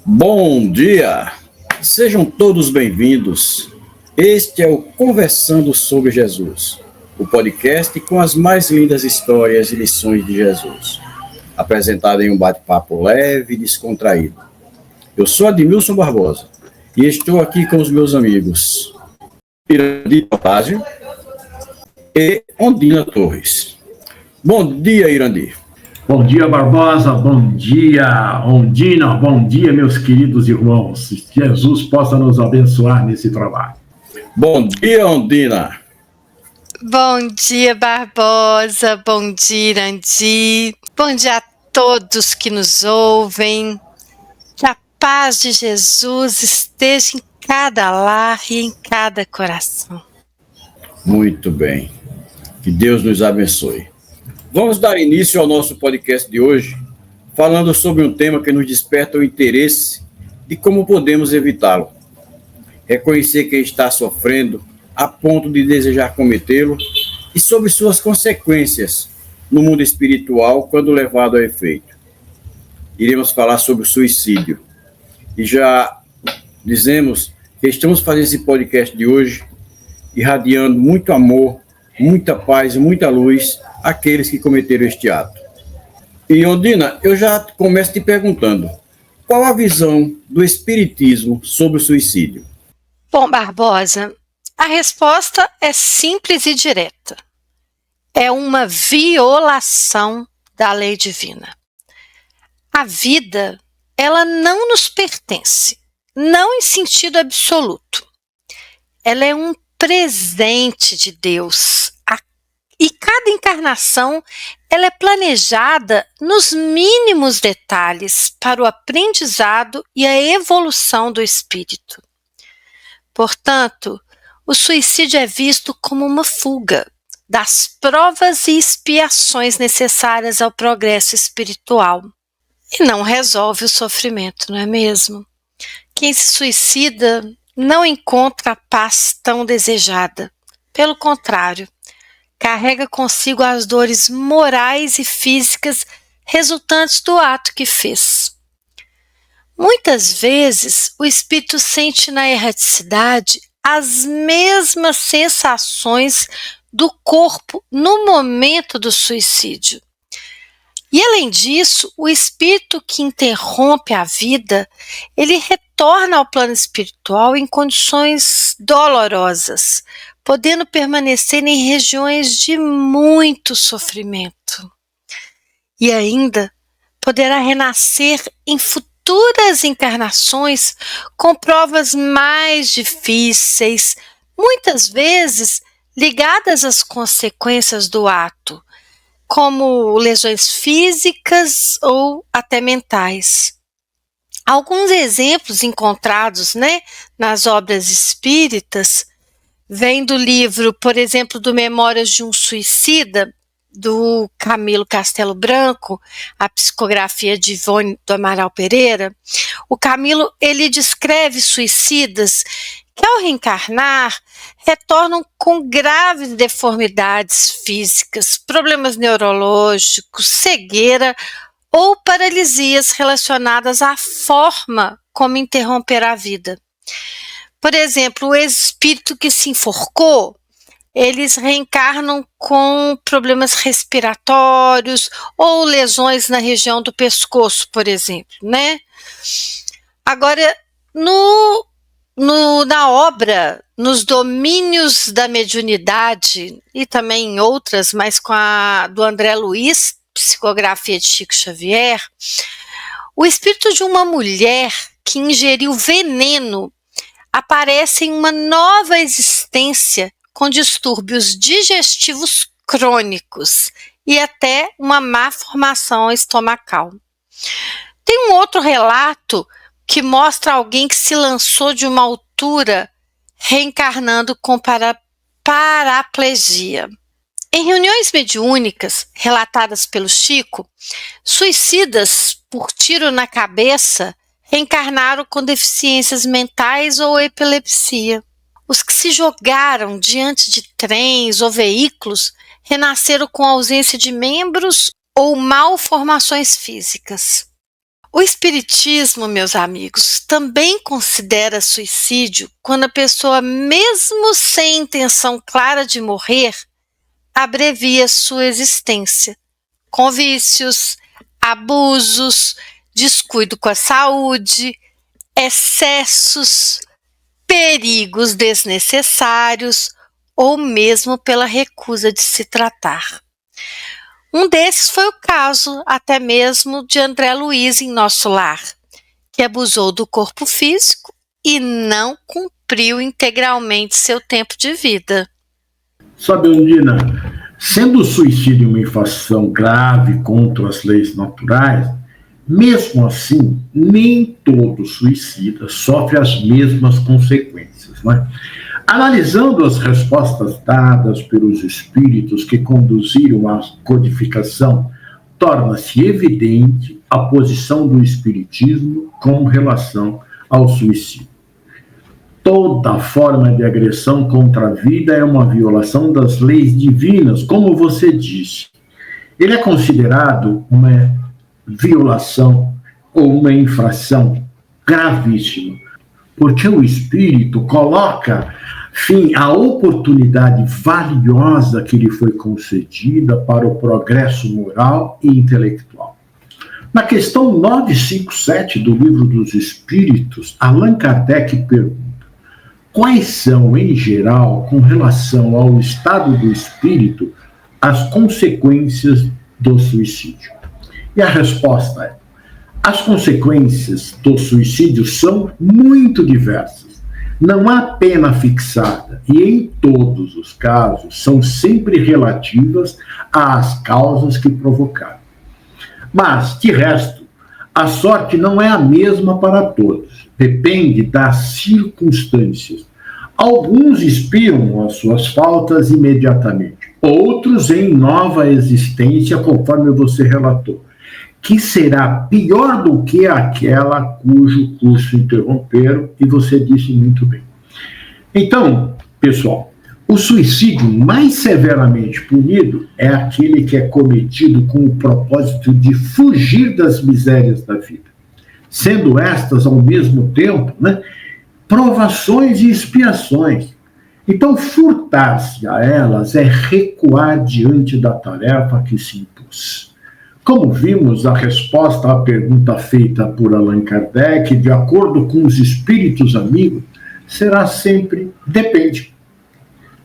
Bom dia! Sejam todos bem-vindos. Este é o Conversando sobre Jesus, o podcast com as mais lindas histórias e lições de Jesus, apresentado em um bate-papo leve e descontraído. Eu sou Admilson Barbosa e estou aqui com os meus amigos Irandi Otávio e Ondina Torres. Bom dia, Irandi. Bom dia, Barbosa, bom dia, Ondina, bom dia, meus queridos irmãos. Jesus possa nos abençoar nesse trabalho. Bom dia, Ondina. Bom dia, Barbosa, bom dia, Irandi. Bom dia a todos que nos ouvem. Que a paz de Jesus esteja em cada lar e em cada coração. Muito bem. Que Deus nos abençoe. Vamos dar início ao nosso podcast de hoje, falando sobre um tema que nos desperta o interesse de como podemos evitá-lo. Reconhecer quem está sofrendo a ponto de desejar cometê-lo e sobre suas consequências no mundo espiritual quando levado a efeito. Iremos falar sobre o suicídio. E já dizemos que estamos fazendo esse podcast de hoje irradiando muito amor, muita paz e muita luz àqueles que cometeram este ato. E, Ondina, eu já começo te perguntando, qual a visão do Espiritismo sobre o suicídio? Bom, Barbosa, a resposta é simples e direta. É uma violação da lei divina. A vida, ela não nos pertence, não em sentido absoluto. Ela é um presente de Deus. E cada encarnação, ela é planejada nos mínimos detalhes para o aprendizado e a evolução do espírito. Portanto, o suicídio é visto como uma fuga das provas e expiações necessárias ao progresso espiritual. E não resolve o sofrimento, não é mesmo? Quem se suicida não encontra a paz tão desejada. Pelo contrário, carrega consigo as dores morais e físicas resultantes do ato que fez. Muitas vezes, o espírito sente na erraticidade as mesmas sensações do corpo no momento do suicídio. E, além disso, o espírito que interrompe a vida, ele retorna ao plano espiritual em condições dolorosas, podendo permanecer em regiões de muito sofrimento. E ainda poderá renascer em futuras encarnações com provas mais difíceis, muitas vezes ligadas às consequências do ato, como lesões físicas ou até mentais. Alguns exemplos encontrados, nas obras espíritas vêm do livro, por exemplo, do Memórias de um Suicida, do Camilo Castelo Branco, a psicografia de Ivone do Amaral Pereira. O Camilo, ele descreve suicidas que, ao reencarnar, retornam com graves deformidades físicas, problemas neurológicos, cegueira ou paralisias relacionadas à forma como interromper a vida. Por exemplo, o espírito que se enforcou, eles reencarnam com problemas respiratórios ou lesões na região do pescoço, por exemplo, Agora, na obra, nos domínios da mediunidade e também em outras, mas com a do André Luiz, psicografia de Chico Xavier, o espírito de uma mulher que ingeriu veneno aparece em uma nova existência com distúrbios digestivos crônicos e até uma má formação estomacal. Tem um outro relato que mostra alguém que se lançou de uma altura reencarnando com paraplegia. Em reuniões mediúnicas relatadas pelo Chico, suicidas por tiro na cabeça reencarnaram com deficiências mentais ou epilepsia. Os que se jogaram diante de trens ou veículos renasceram com ausência de membros ou malformações físicas. O Espiritismo, meus amigos, também considera suicídio quando a pessoa, mesmo sem intenção clara de morrer, abrevia sua existência, com vícios, abusos, descuido com a saúde, excessos, perigos desnecessários ou mesmo pela recusa de se tratar. Um desses foi o caso até mesmo de André Luiz em Nosso Lar, que abusou do corpo físico e não cumpriu integralmente seu tempo de vida. Sabe, Ondina, sendo o suicídio uma infração grave contra as leis naturais, mesmo assim, nem todo suicida sofre as mesmas consequências, não é? Analisando as respostas dadas pelos espíritos que conduziram à codificação, torna-se evidente a posição do espiritismo com relação ao suicídio. Toda forma de agressão contra a vida é uma violação das leis divinas, como você disse. Ele é considerado uma violação ou uma infração gravíssima, porque o espírito coloca fim à oportunidade valiosa que lhe foi concedida para o progresso moral e intelectual. Na questão 957 do Livro dos Espíritos, Allan Kardec pergunta: quais são, em geral, com relação ao estado do espírito, as consequências do suicídio? E a resposta é: as consequências do suicídio são muito diversas. Não há pena fixada e, em todos os casos, são sempre relativas às causas que provocaram. Mas, de resto, a sorte não é a mesma para todos. Depende das circunstâncias. Alguns expiam as suas faltas imediatamente, outros em nova existência, conforme você relatou, que será pior do que aquela cujo curso interromperam, e você disse muito bem. Então, pessoal, o suicídio mais severamente punido é aquele que é cometido com o propósito de fugir das misérias da vida, sendo estas, ao mesmo tempo, provações e expiações. Então, furtar-se a elas é recuar diante da tarefa que se impôs. Como vimos, a resposta à pergunta feita por Allan Kardec, de acordo com os espíritos amigos, será sempre depende.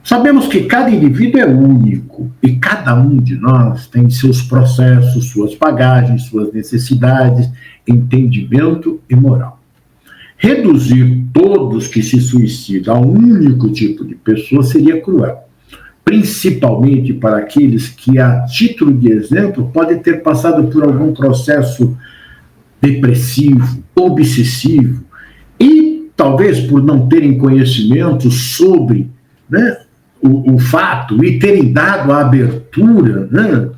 Sabemos que cada indivíduo é único e cada um de nós tem seus processos, suas bagagens, suas necessidades, entendimento e moral. Reduzir todos que se suicidam a um único tipo de pessoa seria cruel, principalmente para aqueles que, a título de exemplo, podem ter passado por algum processo depressivo, obsessivo, e talvez por não terem conhecimento sobre o fato e terem dado a abertura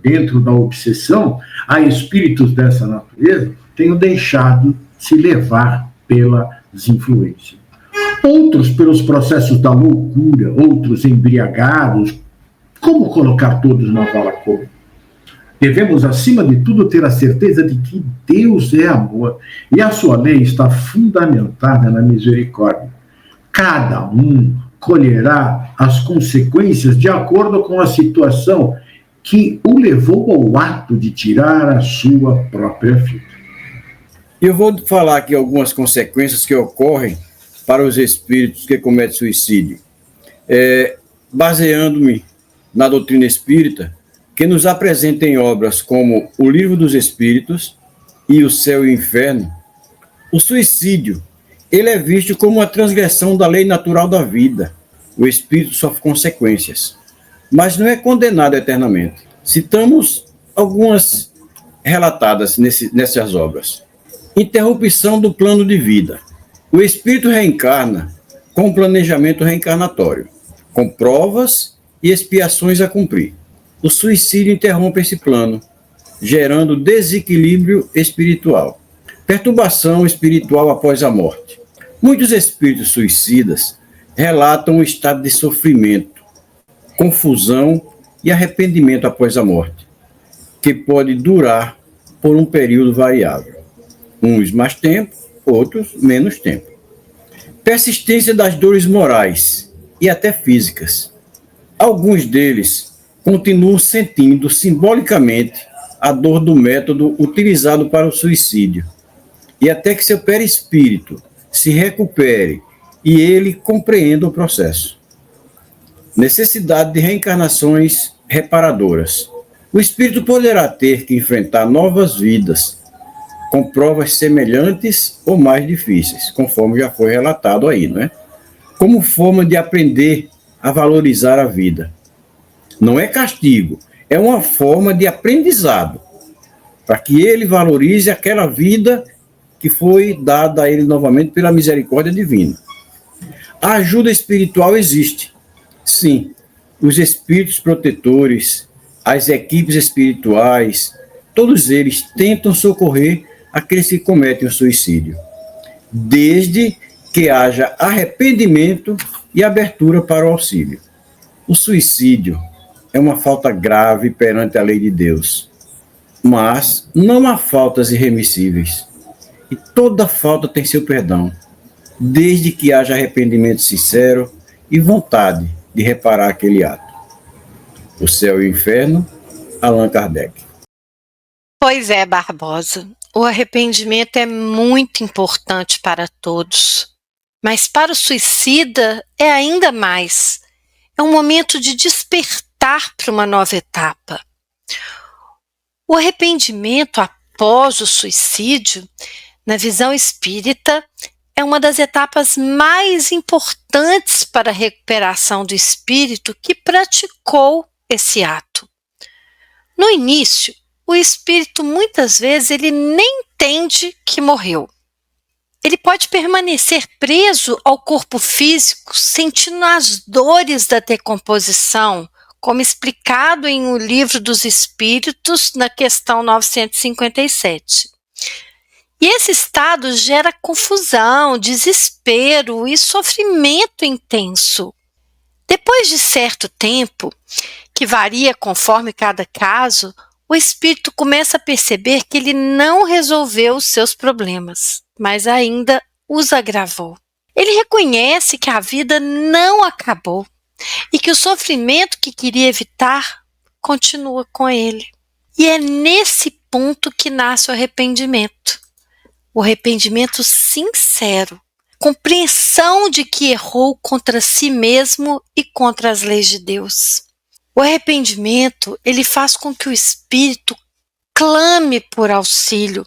dentro da obsessão a espíritos dessa natureza, tenham deixado se levar pelas influências. Outros pelos processos da loucura, outros embriagados. Como colocar todos na vala comum? Devemos, acima de tudo, ter a certeza de que Deus é amor e a sua lei está fundamentada na misericórdia. Cada um colherá as consequências de acordo com a situação que o levou ao ato de tirar a sua própria vida. Eu vou falar aqui algumas consequências que ocorrem para os espíritos que cometem suicídio, baseando-me na doutrina espírita, que nos apresenta em obras como O Livro dos Espíritos e O Céu e o Inferno. O suicídio, ele é visto como uma transgressão da lei natural da vida. O espírito sofre consequências, mas não é condenado eternamente. Citamos algumas relatadas nessas obras. Interrupção do plano de vida. O espírito reencarna com um planejamento reencarnatório, com provas e expiações a cumprir. O suicídio interrompe esse plano, gerando desequilíbrio espiritual. Perturbação espiritual após a morte. Muitos espíritos suicidas relatam um estado de sofrimento, confusão e arrependimento após a morte, que pode durar por um período variável. uns mais tempo, outros menos tempo. Persistência das dores morais e até físicas. Alguns deles continuam sentindo simbolicamente a dor do método utilizado para o suicídio, e até que seu perispírito se recupere e ele compreenda o processo. Necessidade de reencarnações reparadoras. O espírito poderá ter que enfrentar novas vidas, com provas semelhantes ou mais difíceis, conforme já foi relatado aí, não é? Como forma de aprender a valorizar a vida. Não é castigo, é uma forma de aprendizado, para que ele valorize aquela vida que foi dada a ele novamente pela misericórdia divina. A ajuda espiritual existe. Sim, os espíritos protetores, as equipes espirituais, todos eles tentam socorrer aqueles que cometem o suicídio, desde que haja arrependimento e abertura para o auxílio. O suicídio é uma falta grave perante a lei de Deus, mas não há faltas irremissíveis, e toda falta tem seu perdão, desde que haja arrependimento sincero e vontade de reparar aquele ato. O Céu e o Inferno, Allan Kardec. Pois é, Barbosa. O arrependimento é muito importante para todos, mas para o suicida é ainda mais. É um momento de despertar para uma nova etapa. O arrependimento após o suicídio, na visão espírita, é uma das etapas mais importantes para a recuperação do espírito que praticou esse ato. No início, o espírito muitas vezes ele nem entende que morreu. Ele pode permanecer preso ao corpo físico, sentindo as dores da decomposição, como explicado em O Livro dos Espíritos, na questão 957. E esse estado gera confusão, desespero e sofrimento intenso. Depois de certo tempo, que varia conforme cada caso, o espírito começa a perceber que ele não resolveu os seus problemas, mas ainda os agravou. Ele reconhece que a vida não acabou e que o sofrimento que queria evitar continua com ele. E é nesse ponto que nasce o arrependimento. O arrependimento sincero, compreensão de que errou contra si mesmo e contra as leis de Deus. O arrependimento, ele faz com que o espírito clame por auxílio,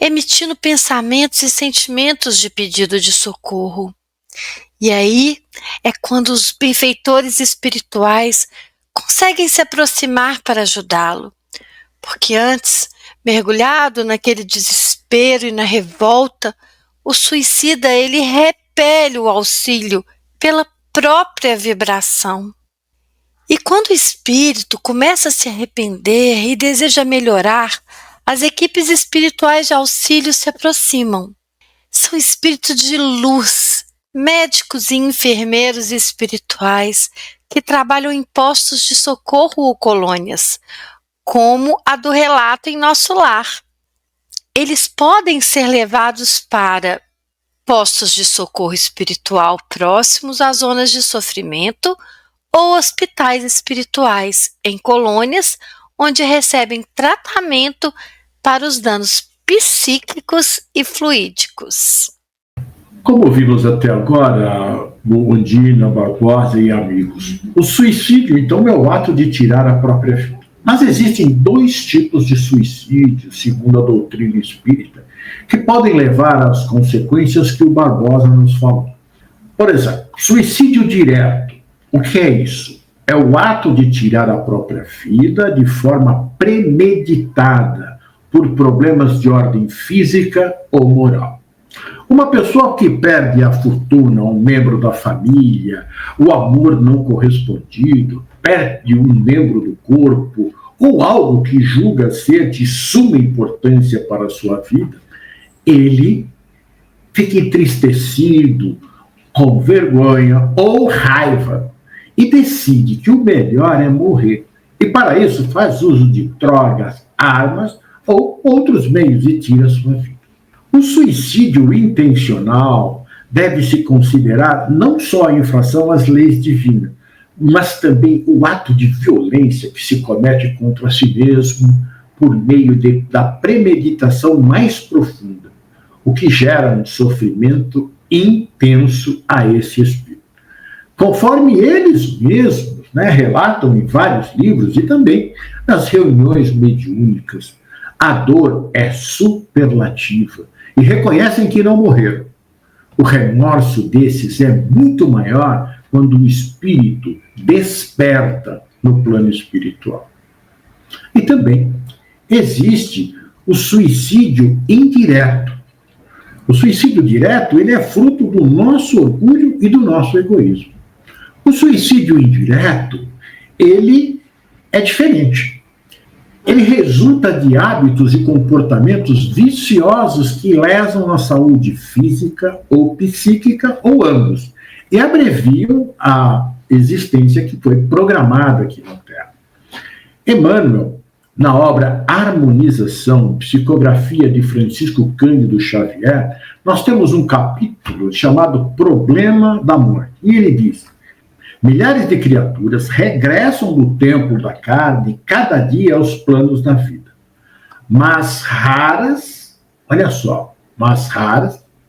emitindo pensamentos e sentimentos de pedido de socorro. E aí é quando os benfeitores espirituais conseguem se aproximar para ajudá-lo, porque antes, mergulhado naquele desespero e na revolta, o suicida ele repele o auxílio pela própria vibração. E quando o espírito começa a se arrepender e deseja melhorar, as equipes espirituais de auxílio se aproximam. São espíritos de luz, médicos e enfermeiros espirituais que trabalham em postos de socorro ou colônias, como a do relato em Nosso Lar. Eles podem ser levados para postos de socorro espiritual próximos às zonas de sofrimento ou hospitais espirituais em colônias onde recebem tratamento para os danos psíquicos e fluídicos. Como vimos até agora, Ondina, Barbosa e amigos, o suicídio, então, é o ato de tirar a própria vida. Mas existem dois tipos de suicídio, segundo a doutrina espírita, que podem levar às consequências que o Barbosa nos falou. Por exemplo, suicídio direto. O que é isso? É o ato de tirar a própria vida de forma premeditada por problemas de ordem física ou moral. Uma pessoa que perde a fortuna, um membro da família, o amor não correspondido, perde um membro do corpo ou algo que julga ser de suma importância para a sua vida, ele fica entristecido, com vergonha ou raiva, e decide que o melhor é morrer. E para isso faz uso de drogas, armas ou outros meios e tira sua vida. O O suicídio intencional deve-se considerar não só a infração às leis divinas, mas também o ato de violência que se comete contra si mesmo por meio da premeditação mais profunda, o que gera um sofrimento intenso a esse espírito. Conforme eles mesmos relatam em vários livros e também nas reuniões mediúnicas, a dor é superlativa e reconhecem que não morreram. O remorso desses é muito maior quando o espírito desperta no plano espiritual. E também existe o suicídio indireto. O suicídio direto, ele é fruto do nosso orgulho e do nosso egoísmo. O suicídio indireto, ele é diferente. Ele resulta de hábitos e comportamentos viciosos que lesam a saúde física ou psíquica, ou ambos, e abreviam a existência que foi programada aqui na Terra. Emmanuel, na obra Harmonização, Psicografia de Francisco Cândido Xavier, nós temos um capítulo chamado Problema da Morte. E ele diz: milhares de criaturas regressam do templo da carne cada dia aos planos da vida. Mas raras, olha só,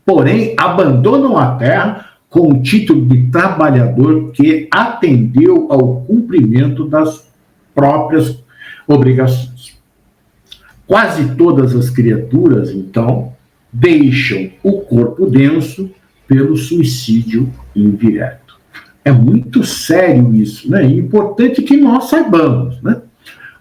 porém, abandonam a Terra com o título de trabalhador que atendeu ao cumprimento das próprias obrigações. Quase todas as criaturas, então, deixam o corpo denso pelo suicídio indireto. É muito sério isso, É importante que nós saibamos,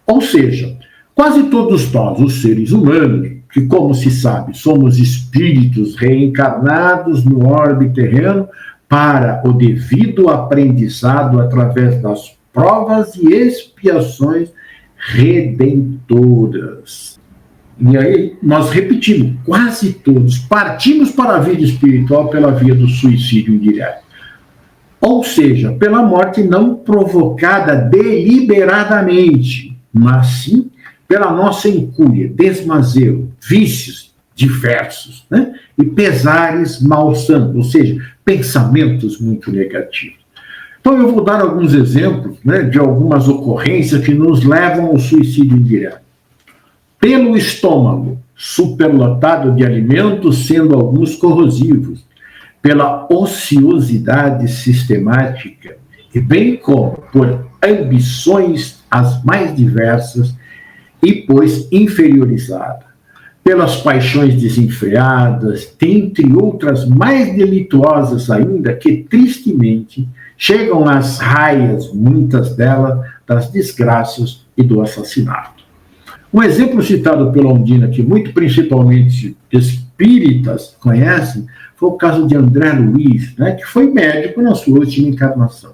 Ou seja, quase todos nós, os seres humanos, que, como se sabe, somos espíritos reencarnados no orbe terreno para o devido aprendizado através das provas e expiações redentoras. E aí, nós repetimos, quase todos partimos para a vida espiritual pela via do suicídio indireto. Ou seja, pela morte não provocada deliberadamente, mas sim pela nossa incúria, desmazelo, vícios diversos, e pesares malsãos, ou seja, pensamentos muito negativos. Então eu vou dar alguns exemplos de algumas ocorrências que nos levam ao suicídio indireto. Pelo estômago, superlotado de alimentos, sendo alguns corrosivos, pela ociosidade sistemática, e bem como por ambições as mais diversas, e pois inferiorizada, pelas paixões desenfreadas, dentre outras mais delituosas ainda, que tristemente chegam às raias, muitas delas, das desgraças e do assassinato. Um exemplo citado pela Ondina, que muito principalmente espíritas conhecem, foi o caso de André Luiz, que foi médico na sua última encarnação.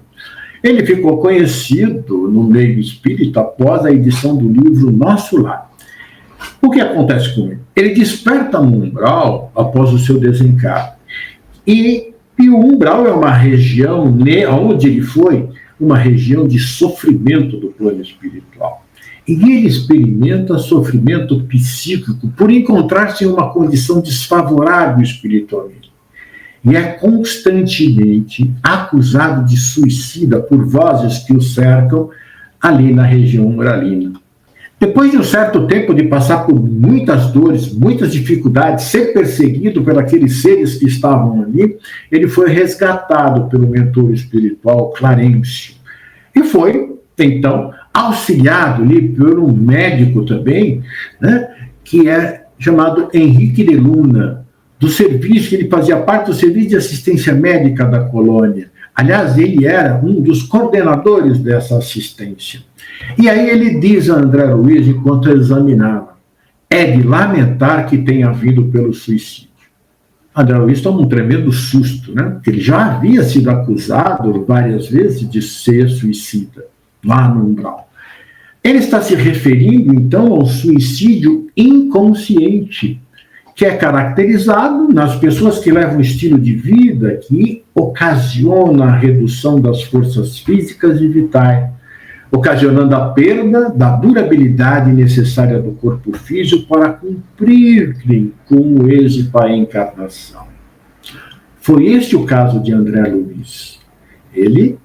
Ele ficou conhecido no meio espírita após a edição do livro Nosso Lar. O que acontece com ele? Ele desperta no umbral após o seu desencarne. E o umbral é uma região, onde ele foi, uma região de sofrimento do plano espiritual. E ele experimenta sofrimento psíquico por encontrar-se em uma condição desfavorável espiritualmente. E é constantemente acusado de suicida por vozes que o cercam ali na região umbralina. Depois de um certo tempo de passar por muitas dores, muitas dificuldades, ser perseguido por aqueles seres que estavam ali, ele foi resgatado pelo mentor espiritual Clarencio. E foi, então, auxiliado ali por um médico também, que é chamado Henrique de Luna, do serviço, que ele fazia parte do serviço de assistência médica da colônia. Aliás, ele era um dos coordenadores dessa assistência. E aí ele diz a André Luiz, enquanto examinava, é de lamentar que tenha vindo pelo suicídio. André Luiz toma um tremendo susto, porque ele já havia sido acusado várias vezes de ser suicida, lá no umbral. Ele está se referindo, então, ao suicídio inconsciente, que é caracterizado nas pessoas que levam um estilo de vida que ocasiona a redução das forças físicas e vitais, ocasionando a perda da durabilidade necessária do corpo físico para cumprir com o êxito à encarnação. Foi este o caso de André Luiz. Ele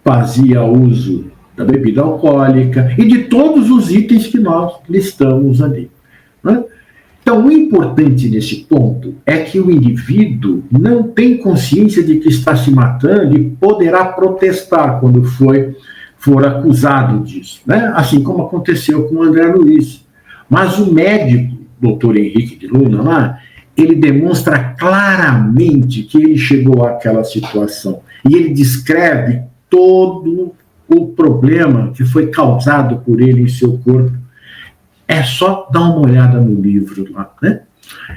fazia uso da bebida alcoólica e de todos os itens que nós listamos ali, né? Então, o importante nesse ponto é que o indivíduo não tem consciência de que está se matando e poderá protestar quando for acusado disso, né? Assim como aconteceu com o André Luiz. Mas o médico, doutor Henrique de Luna, lá, ele demonstra claramente que ele chegou àquela situação. E ele descreve todo o problema que foi causado por ele em seu corpo. É só dar uma olhada no livro lá, né?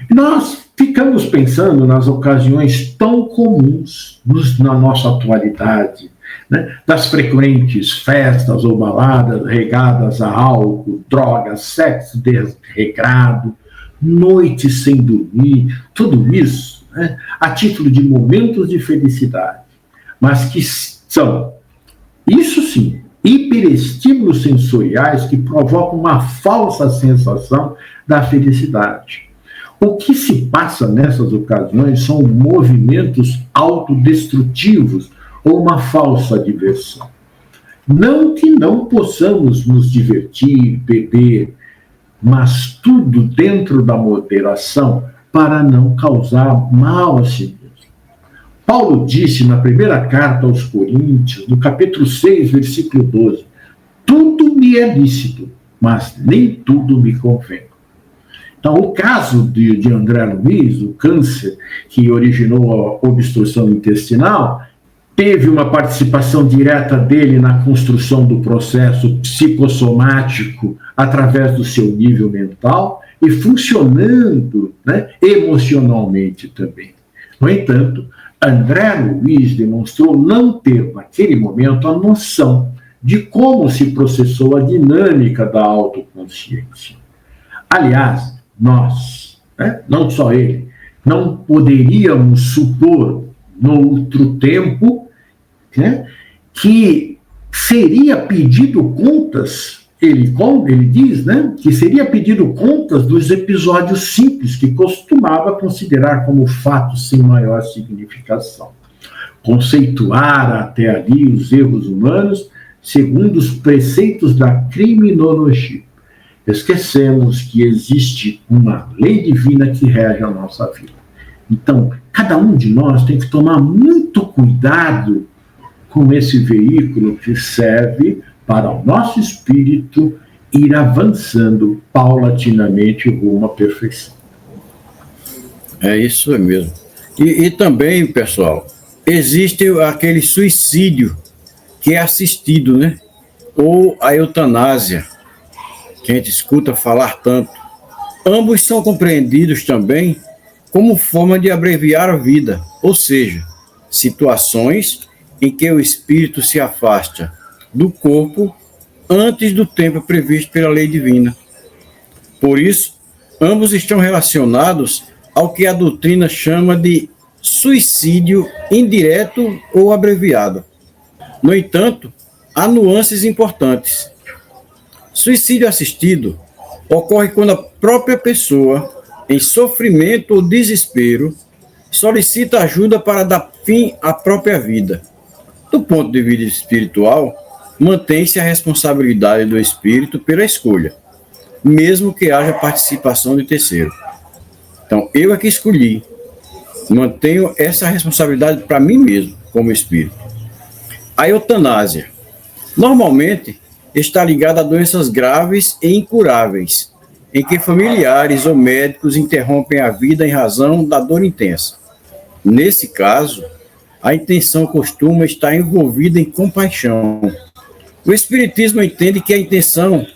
E nós ficamos pensando nas ocasiões tão comuns na nossa atualidade, né? Das frequentes festas ou baladas regadas a álcool, drogas, sexo desregrado, noites sem dormir, tudo isso, né? A título de momentos de felicidade, mas que são, isso sim, hiperestímulos sensoriais que provocam uma falsa sensação da felicidade. O que se passa nessas ocasiões são movimentos autodestrutivos ou uma falsa diversão. Não que não possamos nos divertir, beber, mas tudo dentro da moderação para não causar mal a si mesmo. Paulo disse na primeira carta aos Coríntios, no capítulo 6, versículo 12, tudo me é lícito, mas nem tudo me convém. Então, o caso de André Luiz, o câncer que originou a obstrução intestinal, teve uma participação direta dele na construção do processo psicossomático através do seu nível mental e funcionando, né, emocionalmente também. No entanto, André Luiz demonstrou não ter, naquele momento, a noção de como se processou a dinâmica da autoconsciência. Aliás, nós, né, não só ele, não poderíamos supor, no outro tempo, né, que seria pedido contas, ele diz, né, que seria pedido contas dos episódios simples que costumava considerar como fatos sem maior significação. Conceituar até ali os erros humanos segundo os preceitos da criminologia. Esquecemos que existe uma lei divina que rege a nossa vida. Então, cada um de nós tem que tomar muito cuidado com esse veículo que serve para o nosso espírito ir avançando paulatinamente rumo à perfeição. É isso mesmo. E também, pessoal, existe aquele suicídio que é assistido, né? Ou a eutanásia, que a gente escuta falar tanto. Ambos são compreendidos também como forma de abreviar a vida, ou seja, situações em que o espírito se afasta do corpo antes do tempo previsto pela lei divina. Por isso, ambos estão relacionados ao que a doutrina chama de suicídio indireto ou abreviado. No entanto, há nuances importantes. Suicídio assistido ocorre quando a própria pessoa, em sofrimento ou desespero, solicita ajuda para dar fim à própria vida. Do ponto de vista espiritual, mantém-se a responsabilidade do espírito pela escolha, mesmo que haja participação de terceiro. Então, eu é que escolhi. Mantenho essa responsabilidade para mim mesmo, como espírito. A eutanásia, normalmente, está ligada a doenças graves e incuráveis, em que familiares ou médicos interrompem a vida em razão da dor intensa. Nesse caso, a intenção costuma estar envolvida em compaixão. O Espiritismo entende que a intenção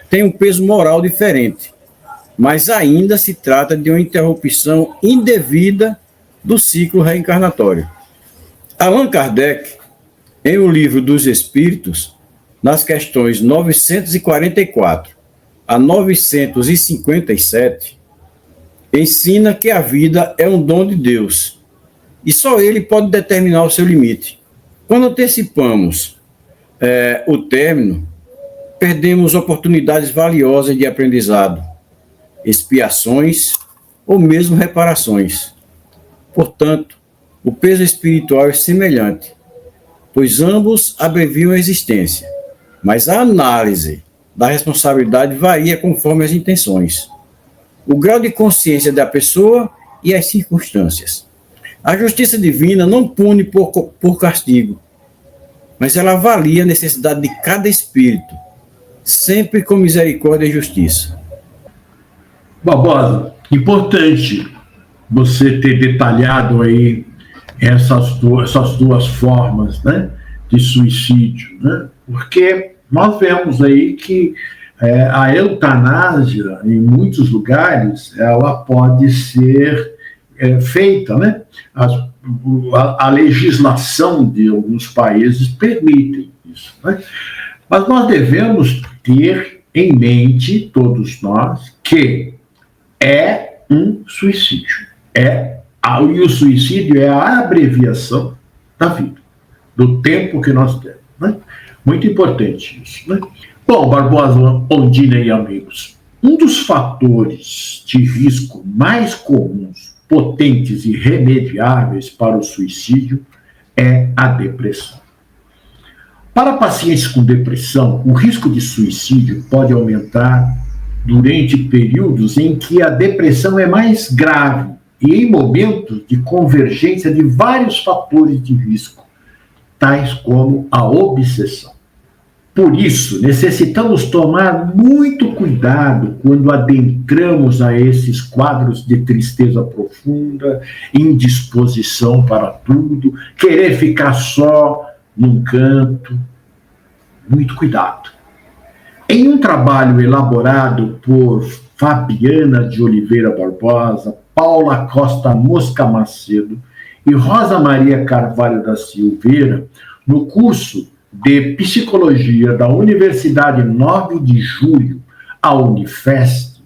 tem um peso moral diferente, mas ainda se trata de uma interrupção indevida do ciclo reencarnatório. Allan Kardec, em O Livro dos Espíritos, nas questões 944 a 957, ensina que a vida é um dom de Deus e só Ele pode determinar o seu limite. Quando antecipamos o término, perdemos oportunidades valiosas de aprendizado, expiações ou mesmo reparações. Portanto, o peso espiritual é semelhante, pois ambos abreviam a existência, mas a análise da responsabilidade varia conforme as intenções, o grau de consciência da pessoa e as circunstâncias. A justiça divina não pune por castigo, mas ela avalia a necessidade de cada espírito, sempre com misericórdia e justiça. Barbosa, importante você ter detalhado aí essas duas formas, né, de suicídio, né? Porque nós vemos aí que a eutanásia, em muitos lugares, ela pode ser feita, né? A legislação de alguns países permite isso, né? Mas nós devemos ter em mente, todos nós, que é um suicídio. E o suicídio é a abreviação da vida, do tempo que nós temos, né? Muito importante isso, né? Bom, Barbosa, Ondina e amigos, um dos fatores de risco mais comuns, potentes e remediáveis para o suicídio é a depressão. Para pacientes com depressão, o risco de suicídio pode aumentar durante períodos em que a depressão é mais grave e em momentos de convergência de vários fatores de risco, tais como a obsessão. Por isso, necessitamos tomar muito cuidado quando adentramos a esses quadros de tristeza profunda, indisposição para tudo, querer ficar só num canto. Muito cuidado. Em um trabalho elaborado por Fabiana de Oliveira Barbosa, Paula Costa Mosca Macedo e Rosa Maria Carvalho da Silveira, no curso de Psicologia da Universidade 9 de Julho, a Unifesp,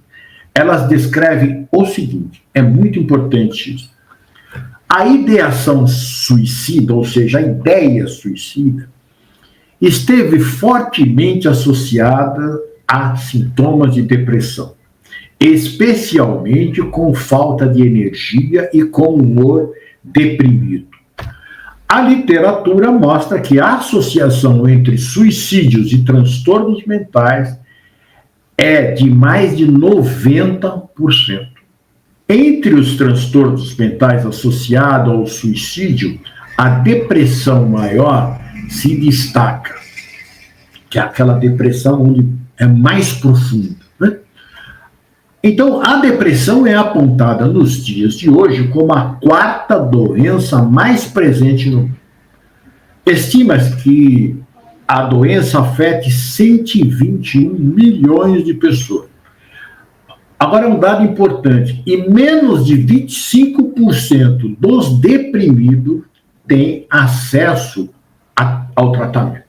elas descrevem o seguinte, é muito importante isso. A ideação suicida, ou seja, a ideia suicida, esteve fortemente associada a sintomas de depressão, especialmente com falta de energia e com humor deprimido. A literatura mostra que a associação entre suicídios e transtornos mentais é de mais de 90%. Entre os transtornos mentais associados ao suicídio, a depressão maior se destaca, que é aquela depressão onde é mais profunda, né? Então, a depressão é apontada nos dias de hoje como a quarta doença mais presente no mundo. Estima-se que a doença afete 121 milhões de pessoas. Agora, um dado importante, e menos de 25% dos deprimidos têm acesso ao tratamento.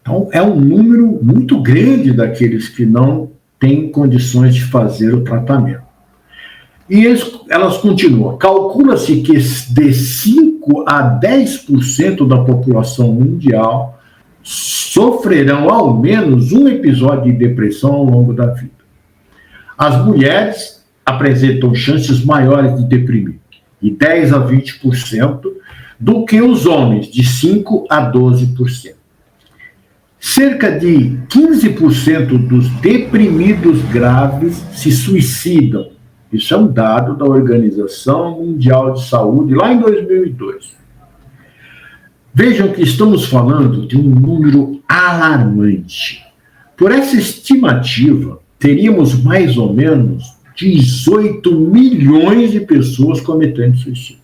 Então, é um número muito grande daqueles que não têm condições de fazer o tratamento. E elas continuam. Calcula-se que de 5 a 10% da população mundial sofrerão ao menos um episódio de depressão ao longo da vida. As mulheres apresentam chances maiores de deprimir, de 10 a 20%, do que os homens, de 5 a 12%. Cerca de 15% dos deprimidos graves se suicidam. Isso é um dado da Organização Mundial de Saúde, lá em 2002. Vejam que estamos falando de um número alarmante. Por essa estimativa, teríamos mais ou menos 18 milhões de pessoas cometendo suicídio.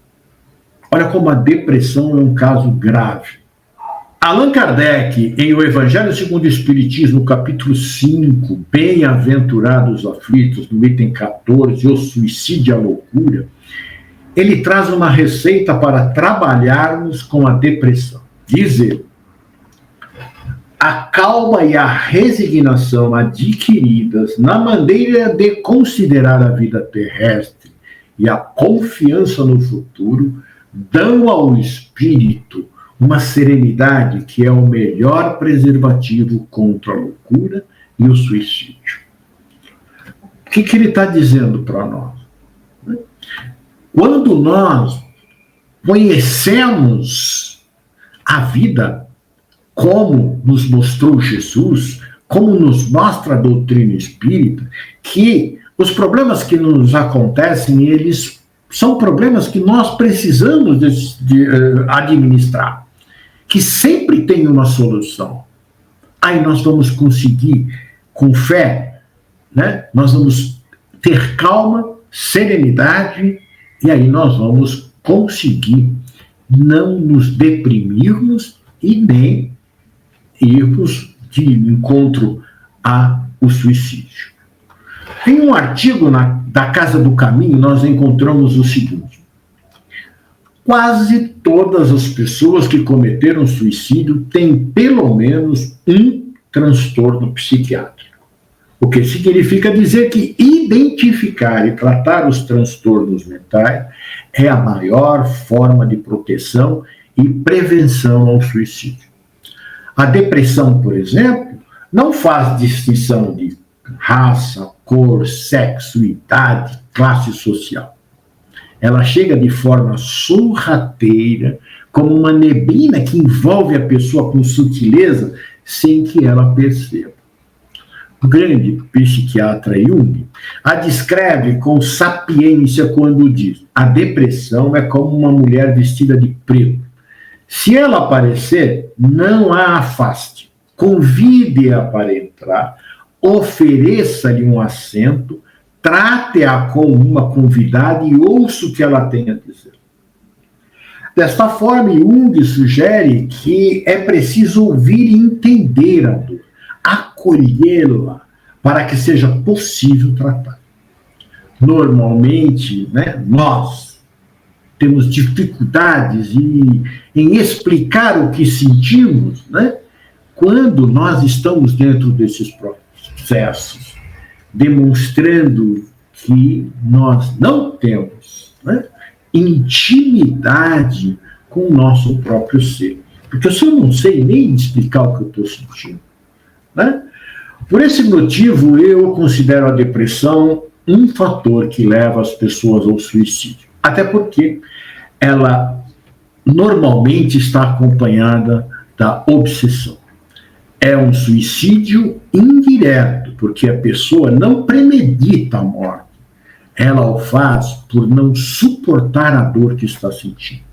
Olha como a depressão é um caso grave. Allan Kardec, em O Evangelho segundo o Espiritismo, capítulo 5, Bem-aventurados aflitos, no item 14, o suicídio e a loucura, ele traz uma receita para trabalharmos com a depressão. Diz ele: a calma e a resignação adquiridas na maneira de considerar a vida terrestre e a confiança no futuro dão ao espírito uma serenidade que é o melhor preservativo contra a loucura e o suicídio. O que ele está dizendo para nós? Quando nós conhecemos a vida como nos mostrou Jesus, como nos mostra a doutrina espírita, que os problemas que nos acontecem, eles são problemas que nós precisamos de administrar, que sempre tem uma solução. Aí nós vamos conseguir, com fé, né? Nós vamos ter calma, serenidade, e aí nós vamos conseguir não nos deprimirmos e nem irmos de encontro ao suicídio. Tem um artigo da Casa do Caminho, nós encontramos o seguinte: quase todas as pessoas que cometeram suicídio têm pelo menos um transtorno psiquiátrico. O que significa dizer que identificar e tratar os transtornos mentais é a maior forma de proteção e prevenção ao suicídio. A depressão, por exemplo, não faz distinção de raça, cor, sexo, idade, classe social. Ela chega de forma sorrateira, como uma neblina que envolve a pessoa com sutileza, sem que ela perceba. O grande psiquiatra Jung a descreve com sapiência quando diz: a depressão é como uma mulher vestida de preto. Se ela aparecer, não a afaste. Convide-a para entrar, ofereça-lhe um assento, trate-a como uma convidada e ouça o que ela tem a dizer. Desta forma, Jung sugere que é preciso ouvir e entender a dor, acolhê-la, para que seja possível tratar. Normalmente, né, nós temos dificuldades em explicar o que sentimos, né, quando nós estamos dentro desses processos, demonstrando que nós não temos, né, intimidade com o nosso próprio ser. Porque se eu não sei nem explicar o que eu estou sentindo, né? Por esse motivo, eu considero a depressão um fator que leva as pessoas ao suicídio. Até porque ela normalmente está acompanhada da obsessão. É um suicídio indireto, porque a pessoa não premedita a morte. Ela o faz por não suportar a dor que está sentindo.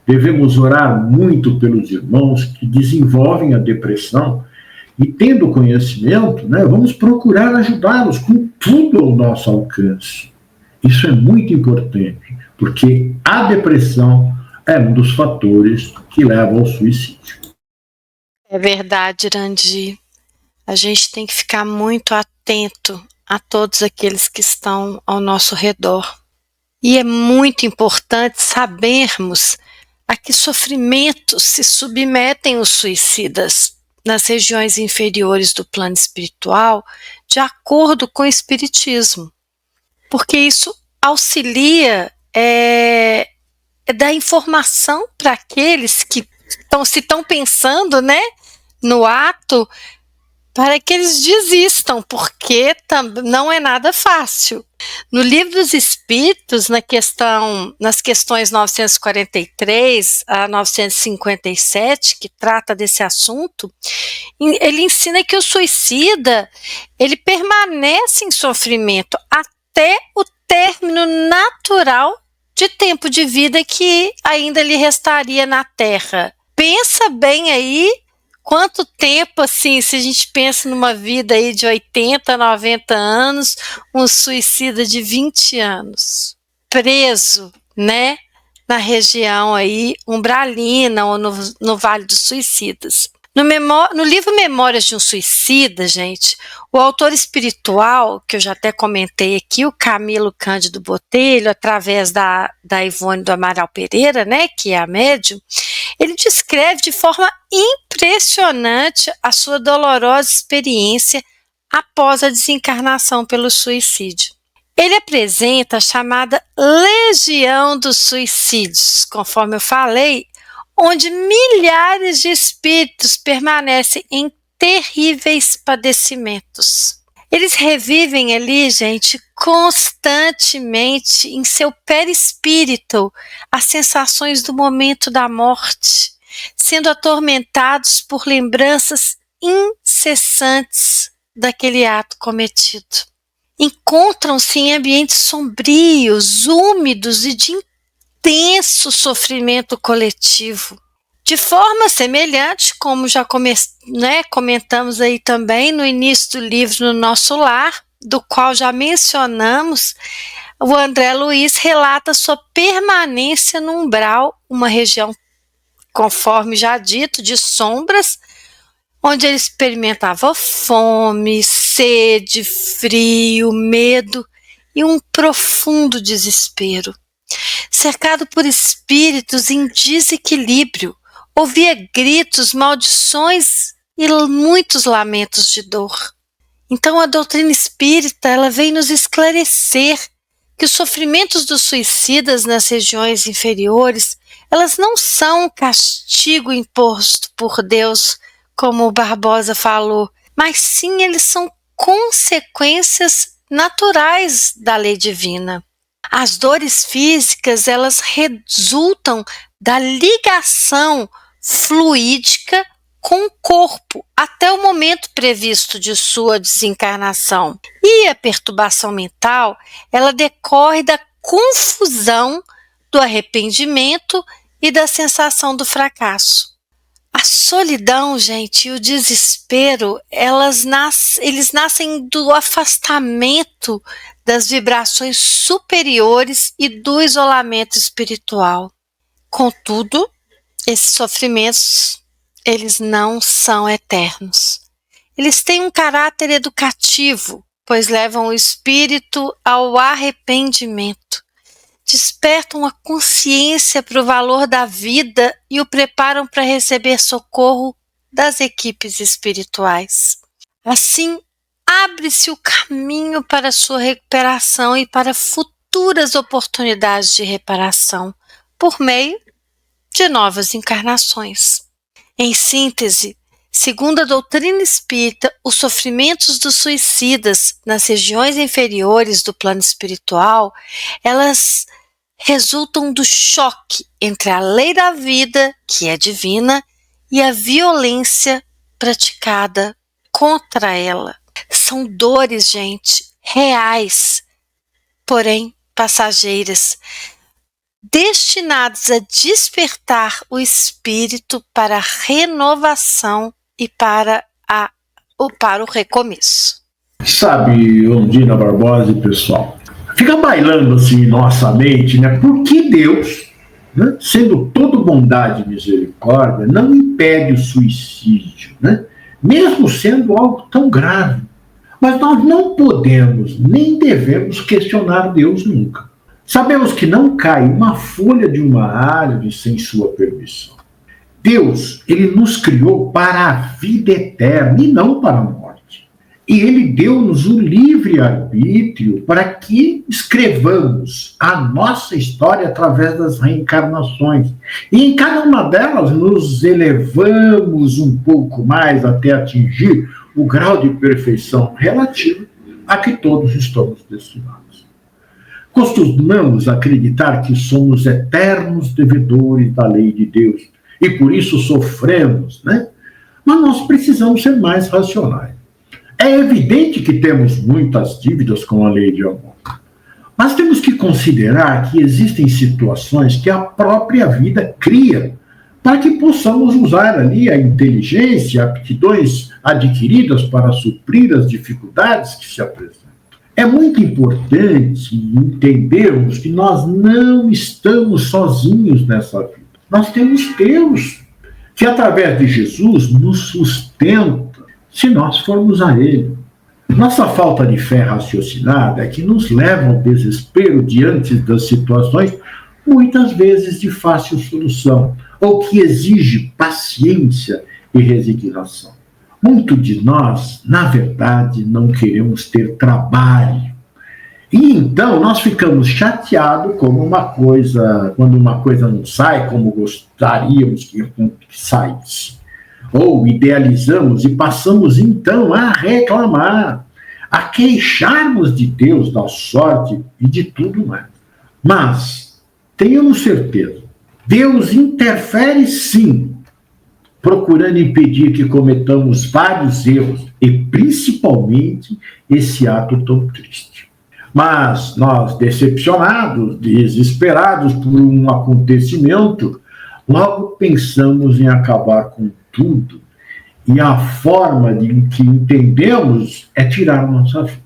Devemos orar muito pelos irmãos que desenvolvem a depressão e, tendo conhecimento, né, vamos procurar ajudá-los com tudo ao nosso alcance. Isso é muito importante, porque a depressão é um dos fatores que levam ao suicídio. É verdade, Irandi. A gente tem que ficar muito atento a todos aqueles que estão ao nosso redor. E é muito importante sabermos a que sofrimentos se submetem os suicidas nas regiões inferiores do plano espiritual, de acordo com o Espiritismo. Porque isso auxilia, dar informação para aqueles que estão pensando, né, no ato, para que eles desistam, porque não é nada fácil. No Livro dos Espíritos, nas questões 943 a 957, que trata desse assunto, ele ensina que o suicida, ele permanece em sofrimento até o término natural de tempo de vida que ainda lhe restaria na Terra. Pensa bem aí, quanto tempo, assim, se a gente pensa numa vida aí de 80, 90 anos, um suicida de 20 anos, preso, na região aí umbralina ou no Vale dos Suicidas. No livro Memórias de um Suicida, gente, o autor espiritual, que eu já até comentei aqui, o Camilo Cândido Botelho, através da Ivone do Amaral Pereira, que é a médium, ele descreve de forma impressionante a sua dolorosa experiência após a desencarnação pelo suicídio. Ele apresenta a chamada Legião dos Suicídios, conforme eu falei, onde milhares de espíritos permanecem em terríveis padecimentos. Eles revivem ali, gente, constantemente em seu perispírito as sensações do momento da morte, sendo atormentados por lembranças incessantes daquele ato cometido. Encontram-se em ambientes sombrios, úmidos e de intenso sofrimento coletivo. De forma semelhante, como já comentamos aí também no início do livro No Nosso Lar, do qual já mencionamos, o André Luiz relata sua permanência no umbral, uma região, conforme já dito, de sombras, onde ele experimentava fome, sede, frio, medo e um profundo desespero. Cercado por espíritos em desequilíbrio, ouvia gritos, maldições e muitos lamentos de dor. Então a doutrina espírita, ela vem nos esclarecer que os sofrimentos dos suicidas nas regiões inferiores, elas não são um castigo imposto por Deus, como o Barbosa falou, mas sim eles são consequências naturais da lei divina. As dores físicas, elas resultam da ligação fluídica com o corpo até o momento previsto de sua desencarnação. E a perturbação mental, ela decorre da confusão, do arrependimento e da sensação do fracasso. A solidão, gente, e o desespero, eles nascem do afastamento das vibrações superiores e do isolamento espiritual. Contudo, esses sofrimentos, eles não são eternos. Eles têm um caráter educativo, pois levam o espírito ao arrependimento, despertam a consciência para o valor da vida e o preparam para receber socorro das equipes espirituais. Assim, abre-se o caminho para a sua recuperação e para futuras oportunidades de reparação, por meio de novas encarnações. Em síntese, segundo a doutrina espírita, os sofrimentos dos suicidas nas regiões inferiores do plano espiritual, elas resultam do choque entre a lei da vida, que é divina, e a violência praticada contra ela. São dores, gente, reais, porém passageiras, destinadas a despertar o espírito para a renovação e para o recomeço. Sabe, Ondina Barbosa e pessoal, fica bailando assim em nossa mente, né? Por que Deus, né, sendo todo bondade e misericórdia, não impede o suicídio, né? Mesmo sendo algo tão grave? Mas nós não podemos nem devemos questionar Deus nunca. Sabemos que não cai uma folha de uma árvore sem sua permissão. Deus, ele nos criou para a vida eterna e não para a morte. E ele deu-nos o livre-arbítrio para que escrevamos a nossa história através das reencarnações. E em cada uma delas nos elevamos um pouco mais até atingir o grau de perfeição relativo a que todos estamos destinados. Costumamos acreditar que somos eternos devedores da lei de Deus e por isso sofremos, né? Mas nós precisamos ser mais racionais. É evidente que temos muitas dívidas com a lei de amor, mas temos que considerar que existem situações que a própria vida cria para que possamos usar ali a inteligência, aptidões adquiridas para suprir as dificuldades que se apresentam. É muito importante entendermos que nós não estamos sozinhos nessa vida. Nós temos Deus, que através de Jesus nos sustenta, se nós formos a Ele. Nossa falta de fé raciocinada é que nos leva ao desespero diante das situações, muitas vezes de fácil solução, ou que exige paciência e resignação. Muito de nós, na verdade, não queremos ter trabalho. E então nós ficamos chateados quando uma coisa não sai como gostaríamos que saísse. Ou idealizamos e passamos então a reclamar, a queixarmos de Deus, da sorte e de tudo mais. Mas tenhamos certeza, Deus interfere sim, procurando impedir que cometamos vários erros, e principalmente esse ato tão triste. Mas nós, decepcionados, desesperados por um acontecimento, logo pensamos em acabar com tudo, e a forma de que entendemos é tirar nossa vida.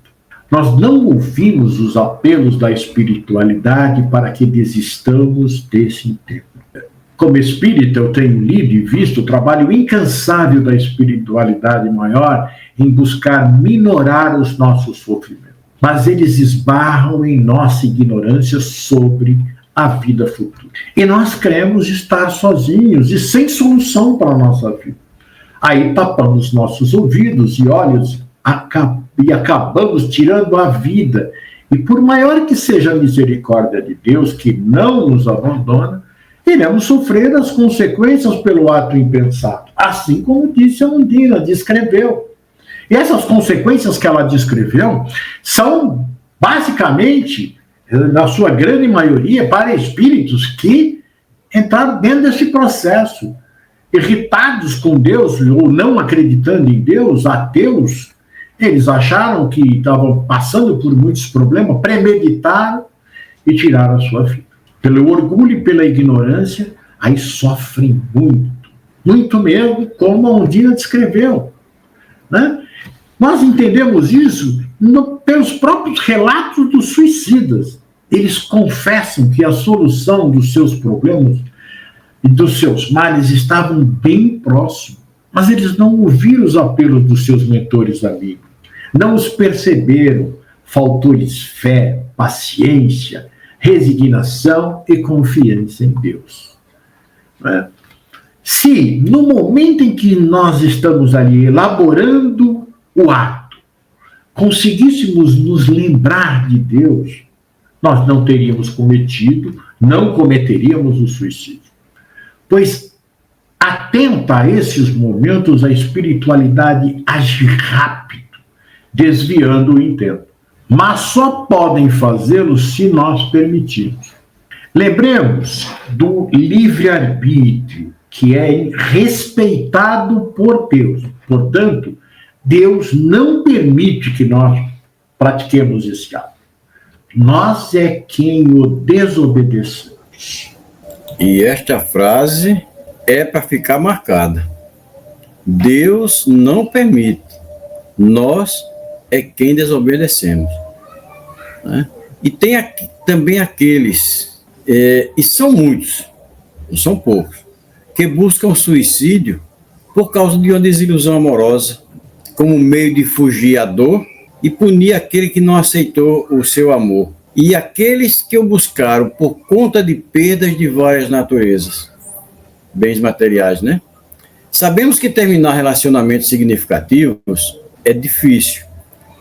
Nós não ouvimos os apelos da espiritualidade para que desistamos desse intento. Como espírita, eu tenho lido e visto o trabalho incansável da espiritualidade maior em buscar minorar os nossos sofrimentos. Mas eles esbarram em nossa ignorância sobre a vida futura. E nós cremos estar sozinhos e sem solução para a nossa vida. Aí tapamos nossos ouvidos e olhos e acabamos tirando a vida. E por maior que seja a misericórdia de Deus, que não nos abandona, iremos sofrer as consequências pelo ato impensado. Assim como disse a Undina, descreveu. E essas consequências que ela descreveu são, basicamente, na sua grande maioria, para espíritos que entraram dentro desse processo. Irritados com Deus, ou não acreditando em Deus, ateus, eles acharam que estavam passando por muitos problemas, premeditaram e tiraram a sua vida. Pelo orgulho e pela ignorância, aí sofrem muito. Muito mesmo, como a Undina descreveu. Né? Nós entendemos isso pelos próprios relatos dos suicidas. Eles confessam que a solução dos seus problemas e dos seus males estavam bem próximos, mas eles não ouviram os apelos dos seus mentores amigos, não os perceberam, faltou-lhes fé, paciência, resignação e confiança em Deus. Se, no momento em que nós estamos ali elaborando o ato, conseguíssemos nos lembrar de Deus, nós não cometeríamos o suicídio. Pois, atenta a esses momentos, a espiritualidade age rápido, desviando o intento. Mas só podem fazê-lo se nós permitirmos. Lembremos do livre-arbítrio, que é respeitado por Deus. Portanto, Deus não permite que nós pratiquemos esse ato. Nós é quem o desobedecemos. E esta frase é para ficar marcada. Deus não permite. Nós é quem desobedecemos. Né? E tem também aqueles, e são muitos, não são poucos, que buscam suicídio por causa de uma desilusão amorosa, como meio de fugir à dor e punir aquele que não aceitou o seu amor. E aqueles que o buscaram por conta de perdas de várias naturezas, bens materiais, né? Sabemos que terminar relacionamentos significativos é difícil.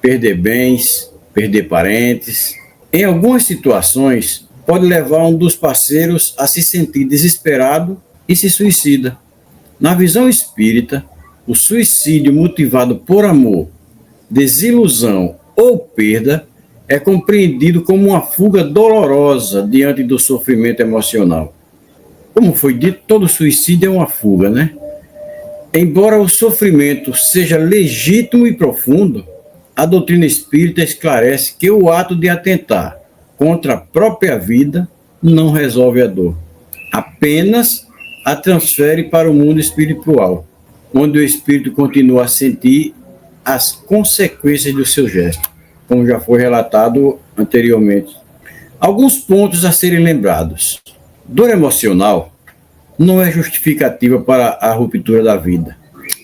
Perder bens, perder parentes. Em algumas situações, pode levar um dos parceiros a se sentir desesperado e se suicida. Na visão espírita, o suicídio motivado por amor, desilusão ou perda é compreendido como uma fuga dolorosa diante do sofrimento emocional. Como foi dito, todo suicídio é uma fuga, né? Embora o sofrimento seja legítimo e profundo, a doutrina espírita esclarece que o ato de atentar contra a própria vida não resolve a dor, apenas a transfere para o mundo espiritual, onde o espírito continua a sentir as consequências do seu gesto, como já foi relatado anteriormente. Alguns pontos a serem lembrados. Dor emocional não é justificativa para a ruptura da vida.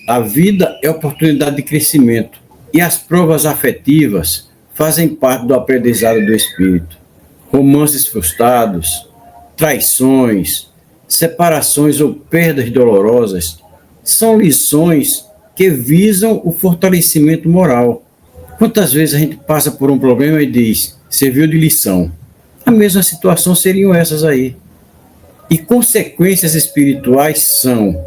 A vida é oportunidade de crescimento e as provas afetivas fazem parte do aprendizado do espírito. Romances frustrados, traições, separações ou perdas dolorosas são lições que visam o fortalecimento moral. Quantas vezes a gente passa por um problema e diz: serviu de lição. A mesma situação seriam essas aí. E consequências espirituais são: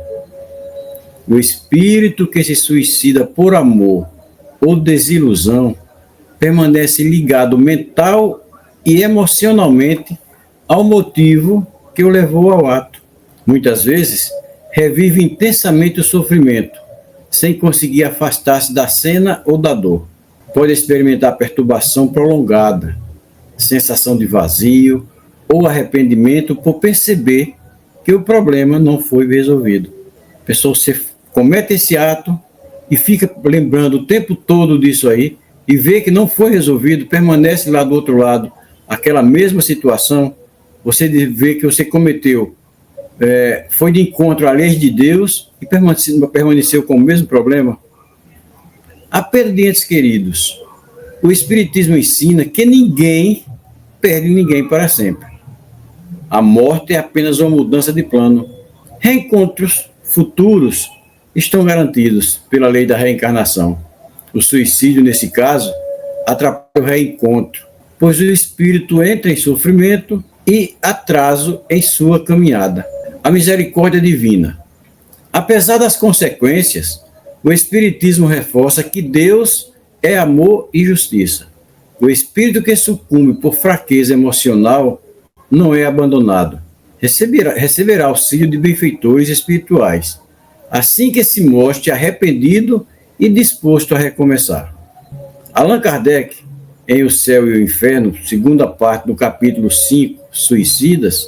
o espírito que se suicida por amor ou desilusão permanece ligado mental e emocionalmente ao motivo que o levou ao ato. Muitas vezes, revive intensamente o sofrimento, sem conseguir afastar-se da cena ou da dor. Pode experimentar perturbação prolongada, sensação de vazio ou arrependimento por perceber que o problema não foi resolvido. A pessoa comete esse ato e fica lembrando o tempo todo disso aí, e vê que não foi resolvido, permanece lá do outro lado, aquela mesma situação, você vê que você cometeu, foi de encontro à lei de Deus e permaneceu com o mesmo problema. A perda de entes queridos. O Espiritismo ensina que ninguém perde ninguém para sempre. A morte é apenas uma mudança de plano. Reencontros futuros estão garantidos pela lei da reencarnação. O suicídio, nesse caso, atrapalha o reencontro, pois o espírito entra em sofrimento e atraso em sua caminhada. A misericórdia divina. Apesar das consequências, o Espiritismo reforça que Deus é amor e justiça. O espírito que sucumbe por fraqueza emocional não é abandonado. Receberá auxílio de benfeitores espirituais, assim que se mostre arrependido e disposto a recomeçar. Allan Kardec, em O Céu e o Inferno, segunda parte do capítulo 5, Suicidas,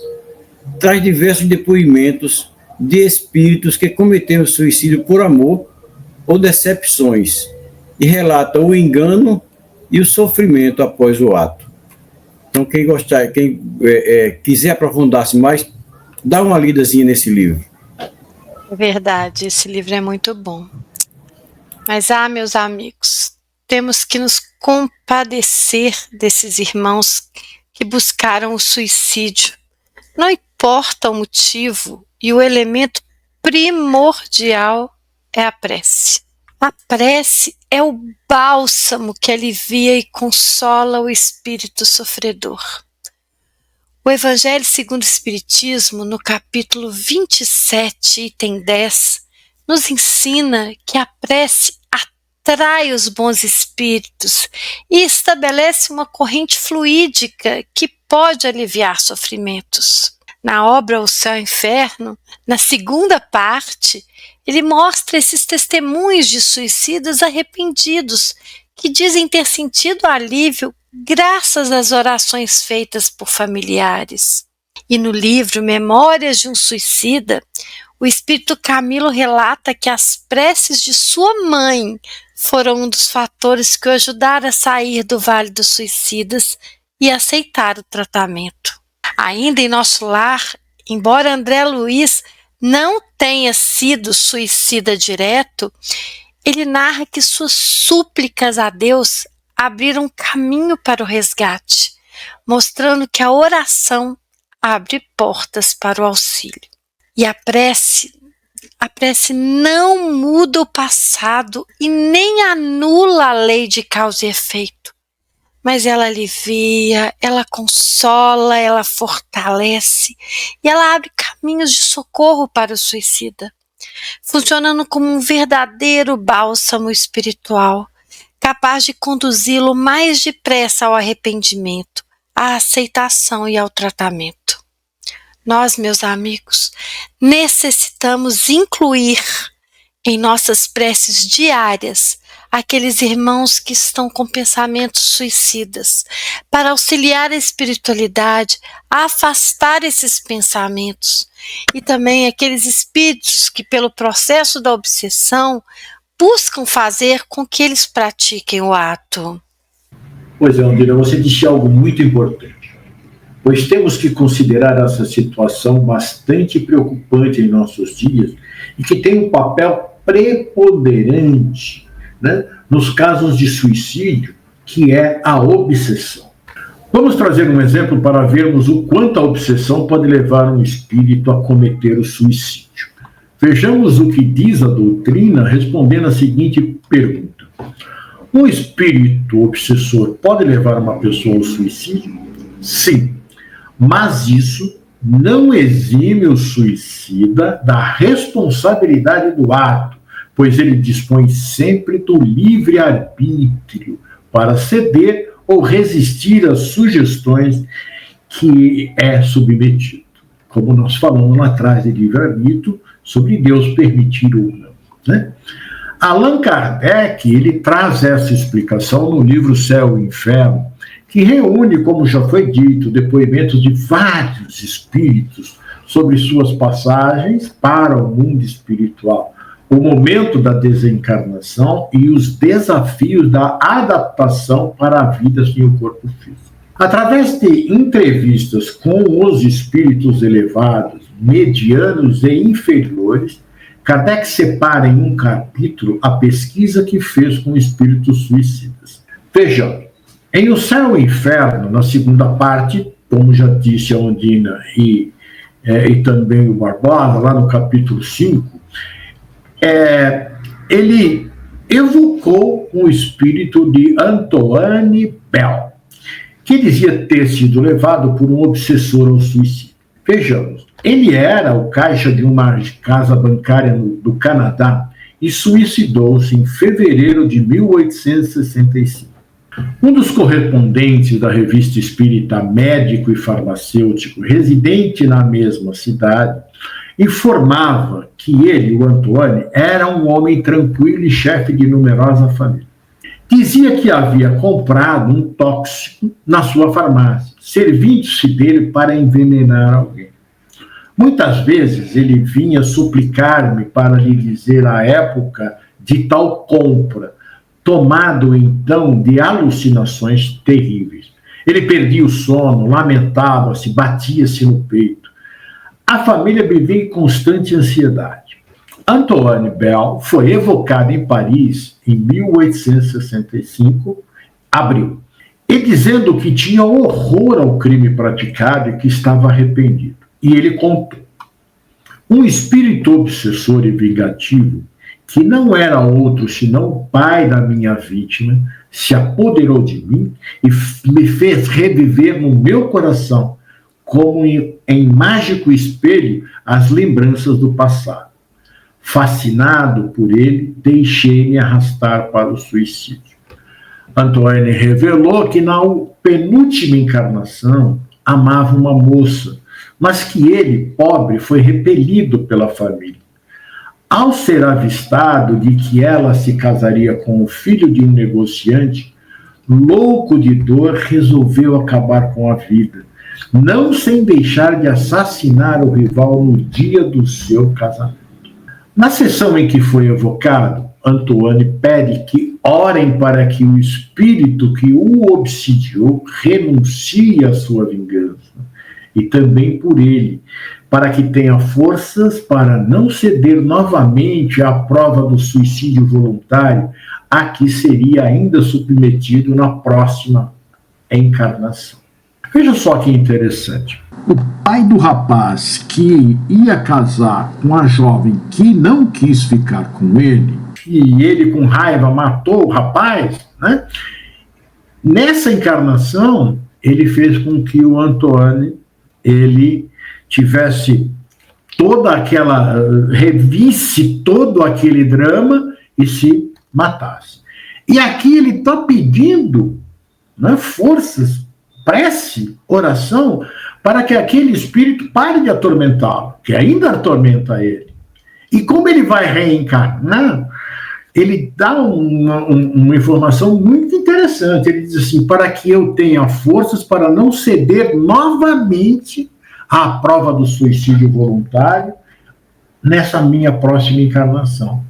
traz diversos depoimentos de espíritos que cometeram suicídio por amor ou decepções e relata o engano e o sofrimento após o ato. Então, quem quiser aprofundar-se mais, dá uma lidazinha nesse livro. É verdade, esse livro é muito bom. Mas, meus amigos, temos que nos compadecer desses irmãos que buscaram o suicídio. Não importa o motivo, e o elemento primordial é a prece. A prece é o bálsamo que alivia e consola o espírito sofredor. O Evangelho segundo o Espiritismo, no capítulo 27, item 10, nos ensina que a prece atrai os bons espíritos e estabelece uma corrente fluídica que pode aliviar sofrimentos. Na obra O Céu e o Inferno, na segunda parte, ele mostra esses testemunhos de suicidas arrependidos que dizem ter sentido alívio graças às orações feitas por familiares. E no livro Memórias de um Suicida, o espírito Camilo relata que as preces de sua mãe foram um dos fatores que o ajudaram a sair do Vale dos Suicidas e aceitar o tratamento. Ainda em nosso lar, embora André Luiz não tenha sido suicida direto, ele narra que suas súplicas a Deus abriram caminho para o resgate, mostrando que a oração abre portas para o auxílio. E a prece não muda o passado e nem anula a lei de causa e efeito, mas ela alivia, ela consola, ela fortalece e ela abre caminhos de socorro para o suicida, funcionando como um verdadeiro bálsamo espiritual, capaz de conduzi-lo mais depressa ao arrependimento, à aceitação e ao tratamento. Nós, meus amigos, necessitamos incluir em nossas preces diárias aqueles irmãos que estão com pensamentos suicidas, para auxiliar a espiritualidade a afastar esses pensamentos, e também aqueles espíritos que, pelo processo da obsessão, buscam fazer com que eles pratiquem o ato. Pois é, Andira, você disse algo muito importante, pois temos que considerar essa situação bastante preocupante em nossos dias e que tem um papel preponderante, né, nos casos de suicídio, que é a obsessão. Vamos trazer um exemplo para vermos o quanto a obsessão pode levar um espírito a cometer o suicídio. Vejamos o que diz a doutrina respondendo a seguinte pergunta: Um espírito obsessor pode levar uma pessoa ao suicídio? Sim, mas isso não exime o suicida da responsabilidade do ato, pois ele dispõe sempre do livre-arbítrio para ceder ou resistir às sugestões que é submetido. Como nós falamos lá atrás de livre-arbítrio, sobre Deus permitir ou não, né? Allan Kardec, ele traz essa explicação no livro Céu e Inferno, que reúne, como já foi dito, depoimentos de vários espíritos sobre suas passagens para o mundo espiritual, o momento da desencarnação e os desafios da adaptação para a vida sem o corpo físico. Através de entrevistas com os espíritos elevados, medianos e inferiores, Kardec separa em um capítulo a pesquisa que fez com espíritos suicidas. Vejamos, em O Céu e o Inferno, na segunda parte, como já disse a Ondina e também o Barbosa, lá no capítulo 5, ele evocou o espírito de Antoine Bell, que dizia ter sido levado por um obsessor ao suicídio. Vejamos, ele era o caixa de uma casa bancária do Canadá e suicidou-se em fevereiro de 1865. Um dos correspondentes da revista espírita Médico e Farmacêutico, residente na mesma cidade, informava que ele, o Antônio, era um homem tranquilo e chefe de numerosa família. Dizia que havia comprado um tóxico na sua farmácia, servindo-se dele para envenenar alguém. Muitas vezes ele vinha suplicar-me para lhe dizer a época de tal compra, tomado então de alucinações terríveis. Ele perdia o sono, lamentava-se, batia-se no peito. A família vivia em constante ansiedade. Antoine Bell foi evocado em Paris em 1865, abril, e dizendo que tinha horror ao crime praticado e que estava arrependido. E ele contou: um espírito obsessor e vingativo, que não era outro senão o pai da minha vítima, se apoderou de mim e me fez reviver no meu coração, como em mágico espelho, as lembranças do passado. Fascinado por ele, deixei-me arrastar para o suicídio. Antoine revelou que na penúltima encarnação amava uma moça, mas que ele, pobre, foi repelido pela família. Ao ser avistado de que ela se casaria com o filho de um negociante, louco de dor, resolveu acabar com a vida, não sem deixar de assassinar o rival no dia do seu casamento. Na sessão em que foi evocado, Antoine pede que orem para que o espírito que o obsidiou renuncie à sua vingança, e também por ele, para que tenha forças para não ceder novamente à prova do suicídio voluntário a que seria ainda submetido na próxima encarnação. Veja só que interessante. O pai do rapaz que ia casar com a jovem que não quis ficar com ele, e ele com raiva matou o rapaz, né? Nessa encarnação, ele fez com que o Antônio ele tivesse toda aquela, revisse todo aquele drama e se matasse. E aqui ele está pedindo, né, forças, prece, oração, para que aquele espírito pare de atormentá-lo, que ainda atormenta ele. E como ele vai reencarnar, ele dá uma informação muito interessante. Ele diz assim: para que eu tenha forças para não ceder novamente à prova do suicídio voluntário nessa minha próxima encarnação.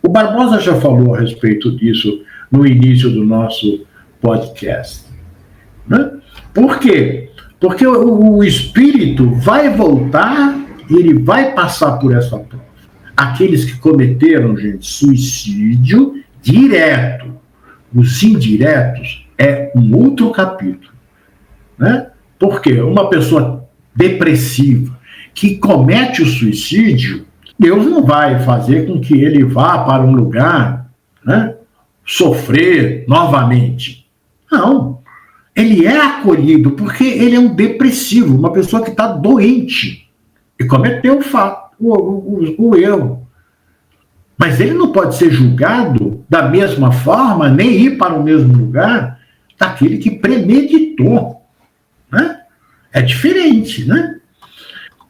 O Barbosa já falou a respeito disso no início do nosso podcast, né? Por quê? Porque o espírito vai voltar e ele vai passar por essa prova. Aqueles que cometeram, gente, suicídio direto. Os indiretos é um outro capítulo, né? Porque uma pessoa depressiva que comete o suicídio, Deus não vai fazer com que ele vá para um lugar, né, sofrer novamente. Não. Ele é acolhido porque ele é um depressivo, uma pessoa que está doente e cometeu o erro. Mas ele não pode ser julgado da mesma forma, nem ir para o mesmo lugar daquele que premeditou. Né? É diferente, né?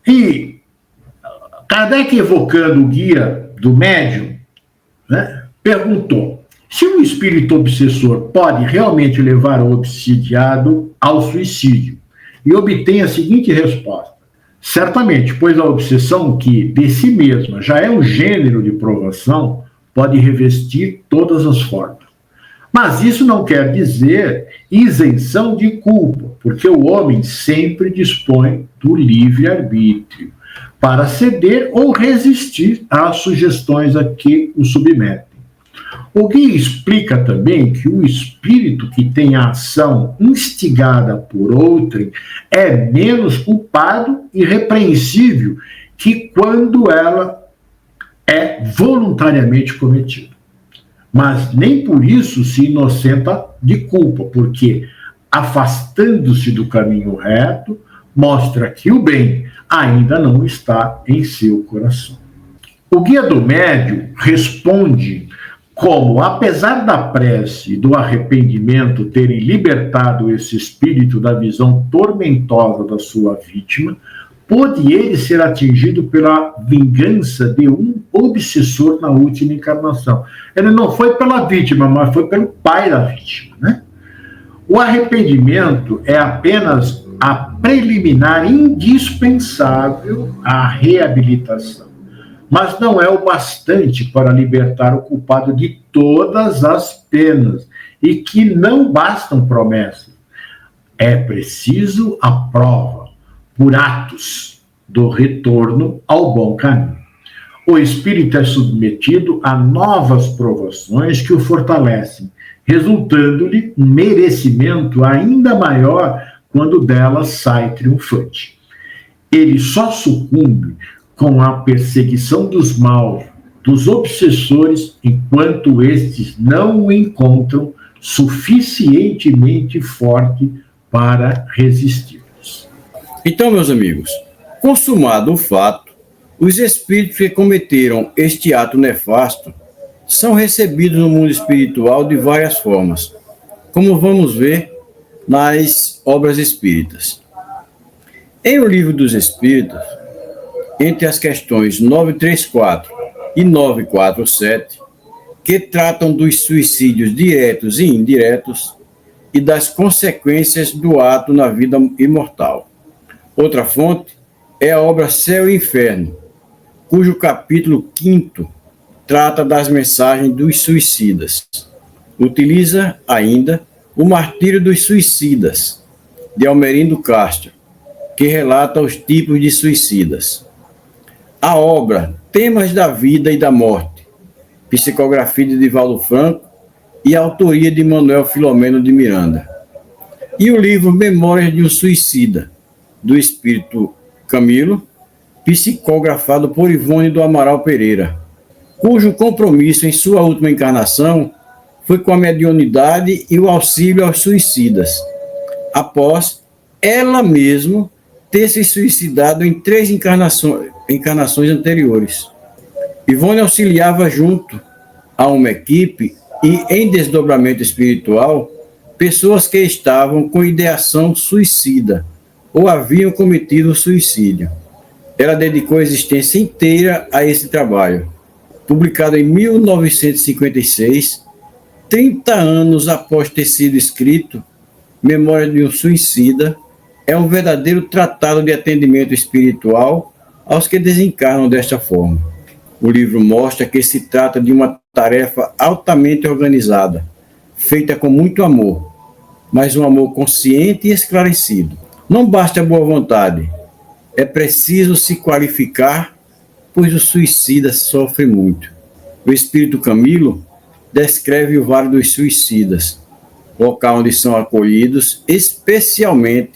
E Kardec, evocando o guia do médium, né, perguntou: se um espírito obsessor pode realmente levar o obsidiado ao suicídio? E obtém a seguinte resposta: certamente, pois a obsessão, que de si mesma já é um gênero de provação, pode revestir todas as formas. Mas isso não quer dizer isenção de culpa, porque o homem sempre dispõe do livre-arbítrio para ceder ou resistir às sugestões a que o submetem. O guia explica também que o espírito que tem a ação instigada por outrem é menos culpado e repreensível que quando ela é voluntariamente cometida. Mas nem por isso se inocenta de culpa, porque, afastando-se do caminho reto, mostra que o bem ainda não está em seu coração. O guia do médium responde como, apesar da prece e do arrependimento terem libertado esse espírito da visão tormentosa da sua vítima, pôde ele ser atingido pela vingança de um obsessor na última encarnação. Ele não foi pela vítima, mas foi pelo pai da vítima, né? O arrependimento é apenas a preliminar indispensável à reabilitação, mas não é o bastante para libertar o culpado de todas as penas, e que não bastam promessas. É preciso a prova, por atos, do retorno ao bom caminho. O espírito é submetido a novas provações que o fortalecem, resultando-lhe um merecimento ainda maior quando delas sai triunfante. Ele só sucumbe com a perseguição dos maus, dos obsessores, enquanto estes não o encontram suficientemente forte para resistir-lhes. Então, meus amigos, consumado o fato, os espíritos que cometeram este ato nefasto são recebidos no mundo espiritual de várias formas, como vamos ver nas obras espíritas. Em O Livro dos Espíritos, entre as questões 934 e 947, que tratam dos suicídios diretos e indiretos e das consequências do ato na vida imortal. Outra fonte é a obra Céu e Inferno, cujo capítulo 5º trata das mensagens dos suicidas. Utiliza ainda o Martírio dos Suicidas, de Almerindo Castro, que relata os tipos de suicidas. A obra Temas da Vida e da Morte, psicografia de Divaldo Franco e autoria de Manuel Filomeno de Miranda. E o livro Memórias de um Suicida, do espírito Camilo, psicografado por Ivone do Amaral Pereira, cujo compromisso em sua última encarnação foi com a mediunidade e o auxílio aos suicidas, após ela mesma ter se suicidado em 3 encarnações anteriores. Ivone auxiliava junto a uma equipe e, em desdobramento espiritual, pessoas que estavam com ideação suicida ou haviam cometido suicídio. Ela dedicou a existência inteira a esse trabalho. Publicado em 1956, 30 anos após ter sido escrito, Memória de um Suicida é um verdadeiro tratado de atendimento espiritual aos que desencarnam desta forma. O livro mostra que se trata de uma tarefa altamente organizada, feita com muito amor, mas um amor consciente e esclarecido. Não basta boa vontade, é preciso se qualificar, pois o suicida sofre muito. O espírito Camilo descreve o Vale dos Suicidas, local onde são acolhidos especialmente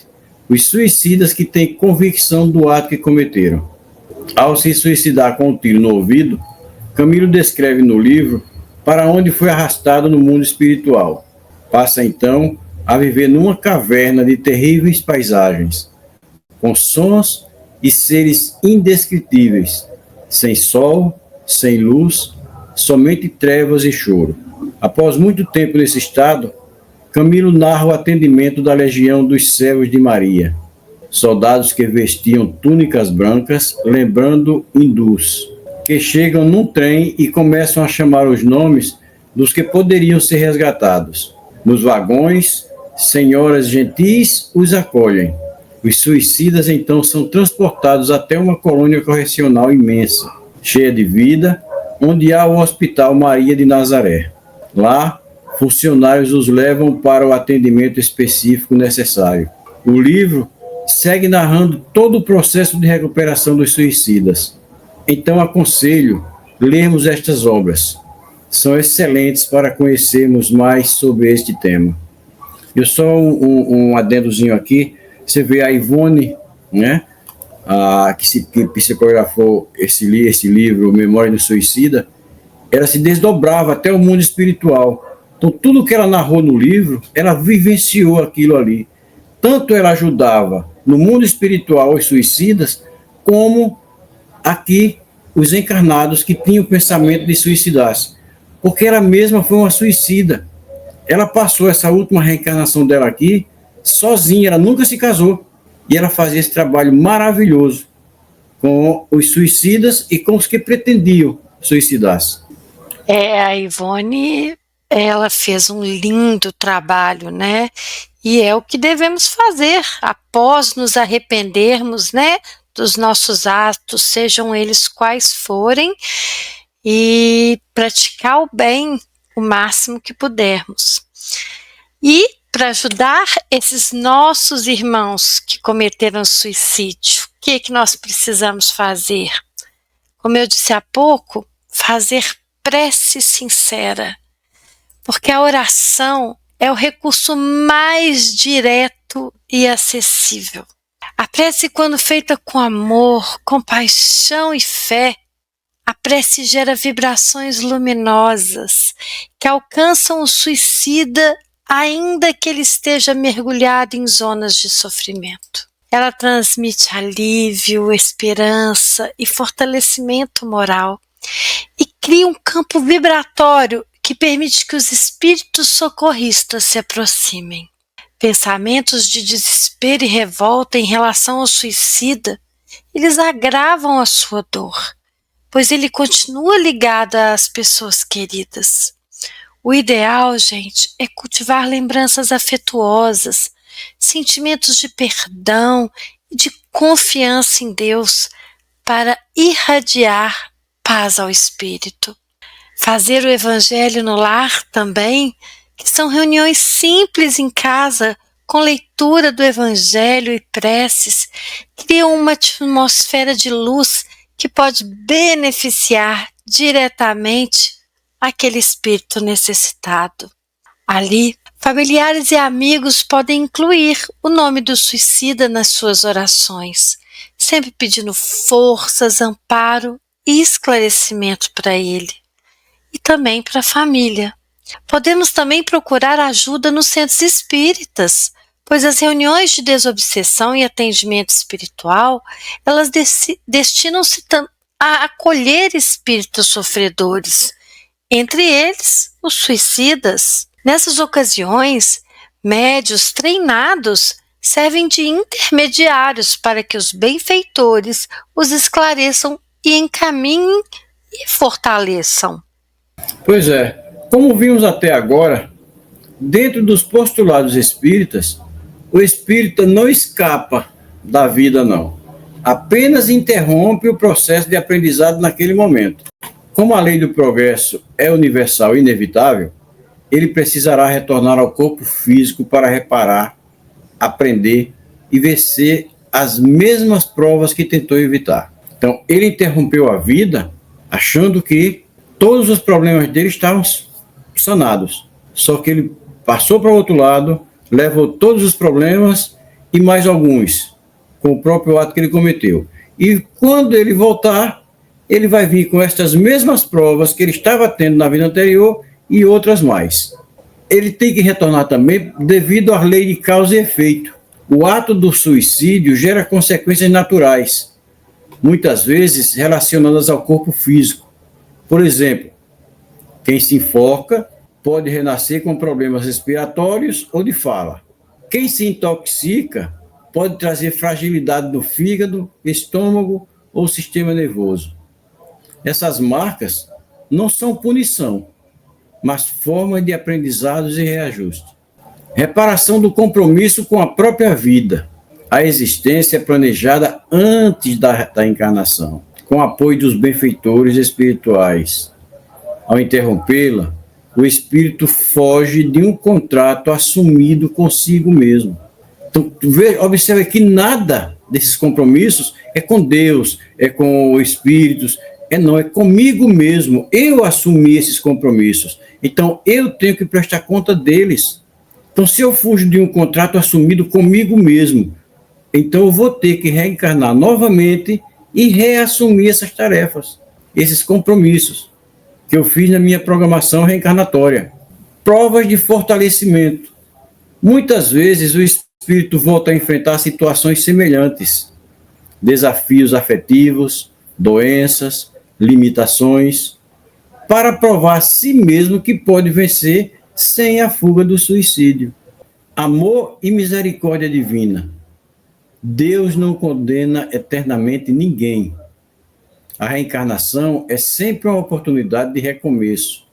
os suicidas que têm convicção do ato que cometeram. Ao se suicidar com um tiro no ouvido, Camilo descreve no livro para onde foi arrastado no mundo espiritual. Passa então a viver numa caverna de terríveis paisagens, com sons e seres indescritíveis, sem sol, sem luz, somente trevas e choro. Após muito tempo nesse estado, Camilo narra o atendimento da legião dos servos de Maria, soldados que vestiam túnicas brancas, lembrando hindus, que chegam num trem e começam a chamar os nomes dos que poderiam ser resgatados. Nos vagões, senhoras gentis os acolhem. Os suicidas então são transportados até uma colônia correcional imensa, cheia de vida, onde há o Hospital Maria de Nazaré. Lá, funcionários os levam para o atendimento específico necessário. O livro segue narrando todo o processo de recuperação dos suicidas. Então aconselho lermos estas obras. São excelentes para conhecermos mais sobre este tema. Eu só um adendozinho aqui. Você vê a Ivone, né, que psicografou esse livro, Memória do Suicida, ela se desdobrava até o mundo espiritual. Então, tudo que ela narrou no livro, ela vivenciou aquilo ali. Tanto ela ajudava no mundo espiritual os suicidas, como aqui os encarnados que tinham o pensamento de suicidar-se. Porque ela mesma foi uma suicida. Ela passou essa última reencarnação dela aqui sozinha, ela nunca se casou. E ela fazia esse trabalho maravilhoso com os suicidas e com os que pretendiam suicidar-se. A Ivone, ela fez um lindo trabalho, né? E é o que devemos fazer após nos arrependermos, né, dos nossos atos, sejam eles quais forem, e praticar o bem o máximo que pudermos. E para ajudar esses nossos irmãos que cometeram suicídio, o que nós precisamos fazer? Como eu disse há pouco, fazer prece sincera, porque a oração é o recurso mais direto e acessível. A prece, quando feita com amor, compaixão e fé, a prece gera vibrações luminosas que alcançam o suicida ainda que ele esteja mergulhado em zonas de sofrimento. Ela transmite alívio, esperança e fortalecimento moral e cria um campo vibratório que permite que os espíritos socorristas se aproximem. Pensamentos de desespero e revolta em relação ao suicida, eles agravam a sua dor, pois ele continua ligado às pessoas queridas. O ideal, gente, é cultivar lembranças afetuosas, sentimentos de perdão e de confiança em Deus para irradiar paz ao espírito. Fazer o evangelho no lar também, que são reuniões simples em casa, com leitura do evangelho e preces, criam uma atmosfera de luz que pode beneficiar diretamente aquele espírito necessitado. Ali, familiares e amigos podem incluir o nome do suicida nas suas orações, sempre pedindo forças, amparo e esclarecimento para ele. E também para a família. Podemos também procurar ajuda nos centros espíritas, pois as reuniões de desobsessão e atendimento espiritual, elas destinam-se a acolher espíritos sofredores, entre eles os suicidas. Nessas ocasiões, médios treinados servem de intermediários para que os benfeitores os esclareçam e encaminhem e fortaleçam. Pois é, como vimos até agora, dentro dos postulados espíritas, o espírita não escapa da vida, não. Apenas interrompe o processo de aprendizado naquele momento. Como a lei do progresso é universal e inevitável, ele precisará retornar ao corpo físico para reparar, aprender e vencer as mesmas provas que tentou evitar. Então, ele interrompeu a vida achando que todos os problemas dele estavam sanados. Só que ele passou para o outro lado, levou todos os problemas e mais alguns, com o próprio ato que ele cometeu. E quando ele voltar, ele vai vir com estas mesmas provas que ele estava tendo na vida anterior e outras mais. Ele tem que retornar também devido à lei de causa e efeito. O ato do suicídio gera consequências naturais, muitas vezes relacionadas ao corpo físico. Por exemplo, quem se enforca pode renascer com problemas respiratórios ou de fala. Quem se intoxica pode trazer fragilidade do fígado, estômago ou sistema nervoso. Essas marcas não são punição, mas formas de aprendizados e reajuste. Reparação do compromisso com a própria vida. A existência é planejada antes da encarnação, com apoio dos benfeitores espirituais. Ao interrompê-la, o espírito foge de um contrato assumido consigo mesmo. Então, observe que nada desses compromissos é com Deus, é com espíritos, é comigo mesmo. Eu assumi esses compromissos. Então, eu tenho que prestar conta deles. Então, se eu fujo de um contrato assumido comigo mesmo, então eu vou ter que reencarnar novamente e reassumir essas tarefas, esses compromissos que eu fiz na minha programação reencarnatória. Provas de fortalecimento. Muitas vezes o espírito volta a enfrentar situações semelhantes, desafios afetivos, doenças, limitações, para provar a si mesmo que pode vencer sem a fuga do suicídio. Amor e misericórdia divina. Deus não condena eternamente ninguém. A reencarnação é sempre uma oportunidade de recomeço,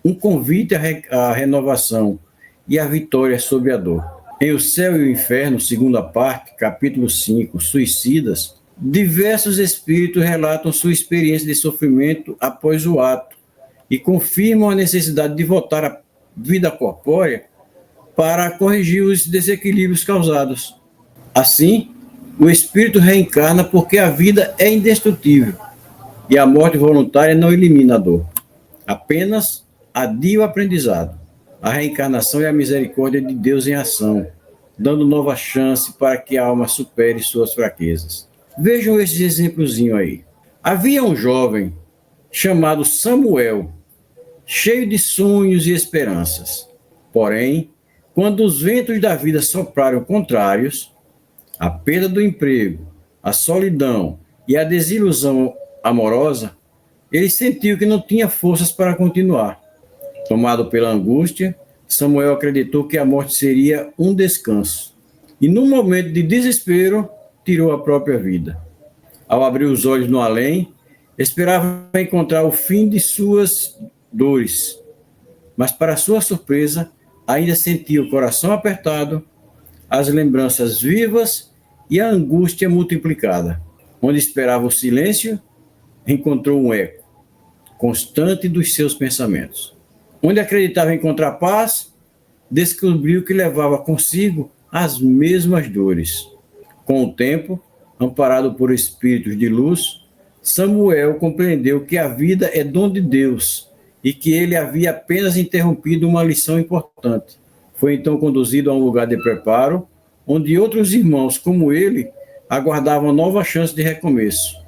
um convite à renovação e à vitória sobre a dor. Em O Céu e o Inferno, segunda parte, capítulo 5, Suicidas, diversos espíritos relatam sua experiência de sofrimento após o ato e confirmam a necessidade de voltar à vida corpórea para corrigir os desequilíbrios causados. Assim, o espírito reencarna porque a vida é indestrutível e a morte voluntária não elimina a dor, apenas adia o aprendizado. A reencarnação é a misericórdia de Deus em ação, dando nova chance para que a alma supere suas fraquezas. Vejam esse exemplozinho aí. Havia um jovem chamado Samuel, cheio de sonhos e esperanças. Porém, quando os ventos da vida sopraram contrários, a perda do emprego, a solidão e a desilusão amorosa, ele sentiu que não tinha forças para continuar. Tomado pela angústia, Samuel acreditou que a morte seria um descanso. E, num momento de desespero, tirou a própria vida. Ao abrir os olhos no além, esperava encontrar o fim de suas dores. Mas, para sua surpresa, ainda sentia o coração apertado, as lembranças vivas e a angústia multiplicada. Onde esperava o silêncio, encontrou um eco constante dos seus pensamentos. Onde acreditava encontrar paz, descobriu que levava consigo as mesmas dores. Com o tempo, amparado por espíritos de luz, Samuel compreendeu que a vida é dom de Deus e que ele havia apenas interrompido uma lição importante. Foi então conduzido a um lugar de preparo, onde outros irmãos como ele aguardavam nova chance de recomeço.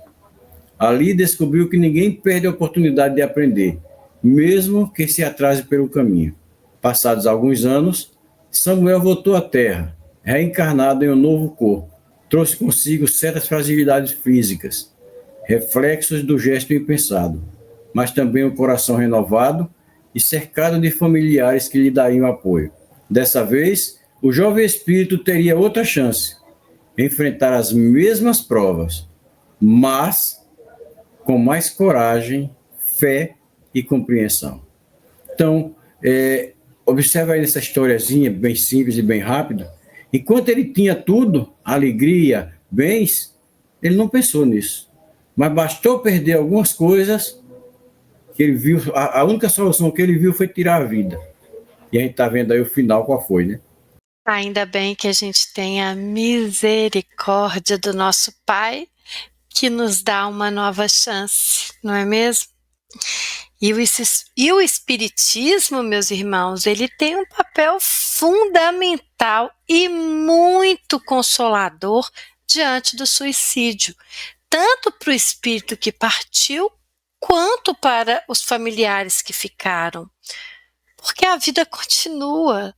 Ali descobriu que ninguém perde a oportunidade de aprender, mesmo que se atrase pelo caminho. Passados alguns anos, Samuel voltou à Terra, reencarnado em um novo corpo. Trouxe consigo certas fragilidades físicas, reflexos do gesto impensado, mas também um coração renovado e cercado de familiares que lhe dariam apoio. Dessa vez, o jovem espírito teria outra chance, enfrentar as mesmas provas, mas com mais coragem, fé e compreensão. Então, observa aí essa historiazinha bem simples e bem rápida. Enquanto ele tinha tudo, alegria, bens, ele não pensou nisso. Mas bastou perder algumas coisas que ele viu, a única solução que ele viu foi tirar a vida. E a gente está vendo aí o final, qual foi, né? Ainda bem que a gente tem a misericórdia do nosso Pai, que nos dá uma nova chance, não é mesmo? E o Espiritismo, meus irmãos, ele tem um papel fundamental e muito consolador diante do suicídio, tanto para o espírito que partiu, quanto para os familiares que ficaram. Porque a vida continua.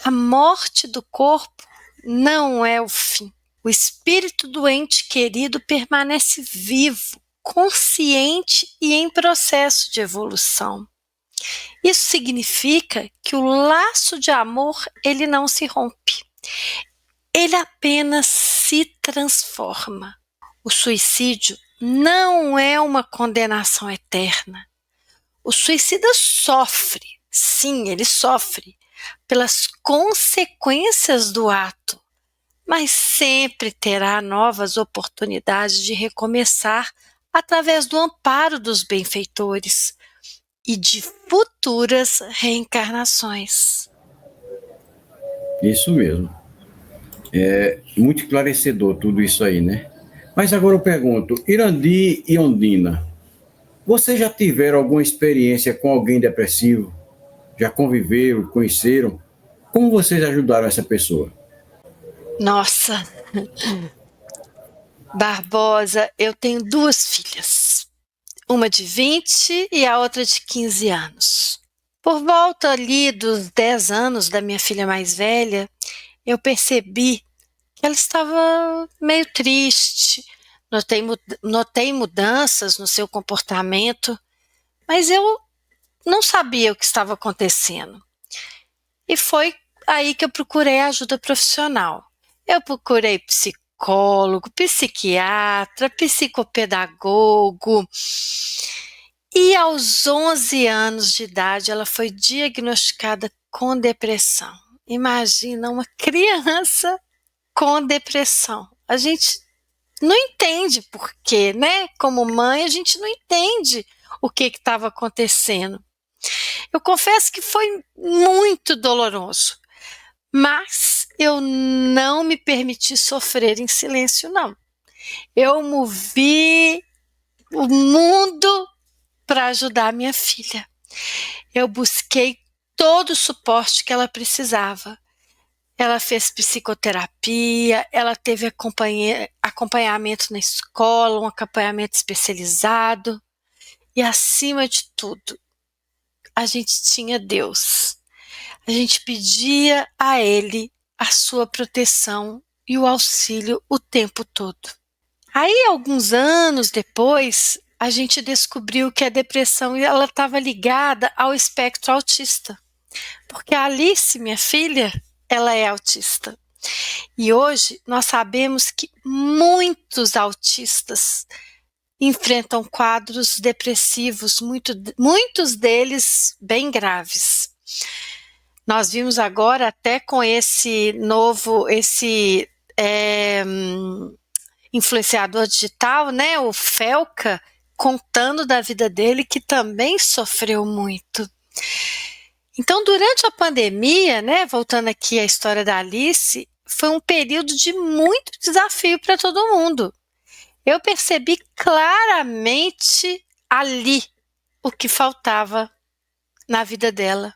A morte do corpo não é o fim. O espírito do ente querido permanece vivo, consciente e em processo de evolução. Isso significa que o laço de amor, ele não se rompe. Ele apenas se transforma. O suicídio não é uma condenação eterna. O suicida sofre, sim, ele sofre pelas consequências do ato, mas sempre terá novas oportunidades de recomeçar através do amparo dos benfeitores e de futuras reencarnações. Isso mesmo. É muito esclarecedor tudo isso aí, né? Mas agora eu pergunto, Irandi e Ondina, vocês já tiveram alguma experiência com alguém depressivo? Já conviveram, conheceram? Como vocês ajudaram essa pessoa? Nossa, Barbosa, eu tenho 2 filhas. Uma de 20 e a outra de 15 anos. Por volta ali dos 10 anos da minha filha mais velha, eu percebi que ela estava meio triste. Notei mudanças no seu comportamento, mas eu não sabia o que estava acontecendo. E foi aí que eu procurei ajuda profissional. Eu procurei psicólogo, psiquiatra, psicopedagogo. E aos 11 anos de idade, ela foi diagnosticada com depressão. Imagina uma criança com depressão. A gente não entende por quê, né? Como mãe, a gente não entende o que estava acontecendo. Eu confesso que foi muito doloroso, mas eu não me permiti sofrer em silêncio, não. Eu movi o mundo para ajudar minha filha. Eu busquei todo o suporte que ela precisava. Ela fez psicoterapia, ela teve acompanhamento na escola, um acompanhamento especializado. E, acima de tudo, a gente tinha Deus. A gente pedia a Ele a sua proteção e o auxílio o tempo todo. Aí, alguns anos depois, a gente descobriu que a depressão estava ligada ao espectro autista. Porque a Alice, minha filha, ela é autista. E hoje nós sabemos que muitos autistas enfrentam quadros depressivos, muitos deles bem graves. Nós vimos agora até com esse influenciador digital, né, o Felca, contando da vida dele, que também sofreu muito. Então, durante a pandemia, né, voltando aqui à história da Alice, foi um período de muito desafio para todo mundo. Eu percebi claramente ali o que faltava na vida dela.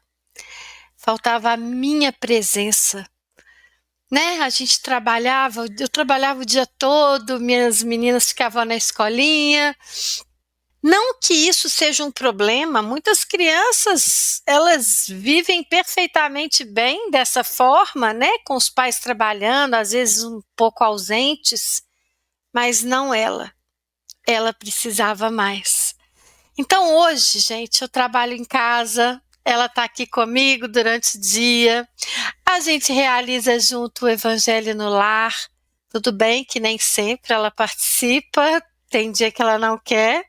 Faltava a minha presença. Né? Eu trabalhava o dia todo, minhas meninas ficavam na escolinha. Não que isso seja um problema, muitas crianças, elas vivem perfeitamente bem dessa forma, né? Com os pais trabalhando, às vezes um pouco ausentes, mas não ela. Ela precisava mais. Então hoje, gente, eu trabalho em casa, ela está aqui comigo durante o dia, a gente realiza junto o Evangelho no Lar. Tudo bem que nem sempre ela participa, tem dia que ela não quer,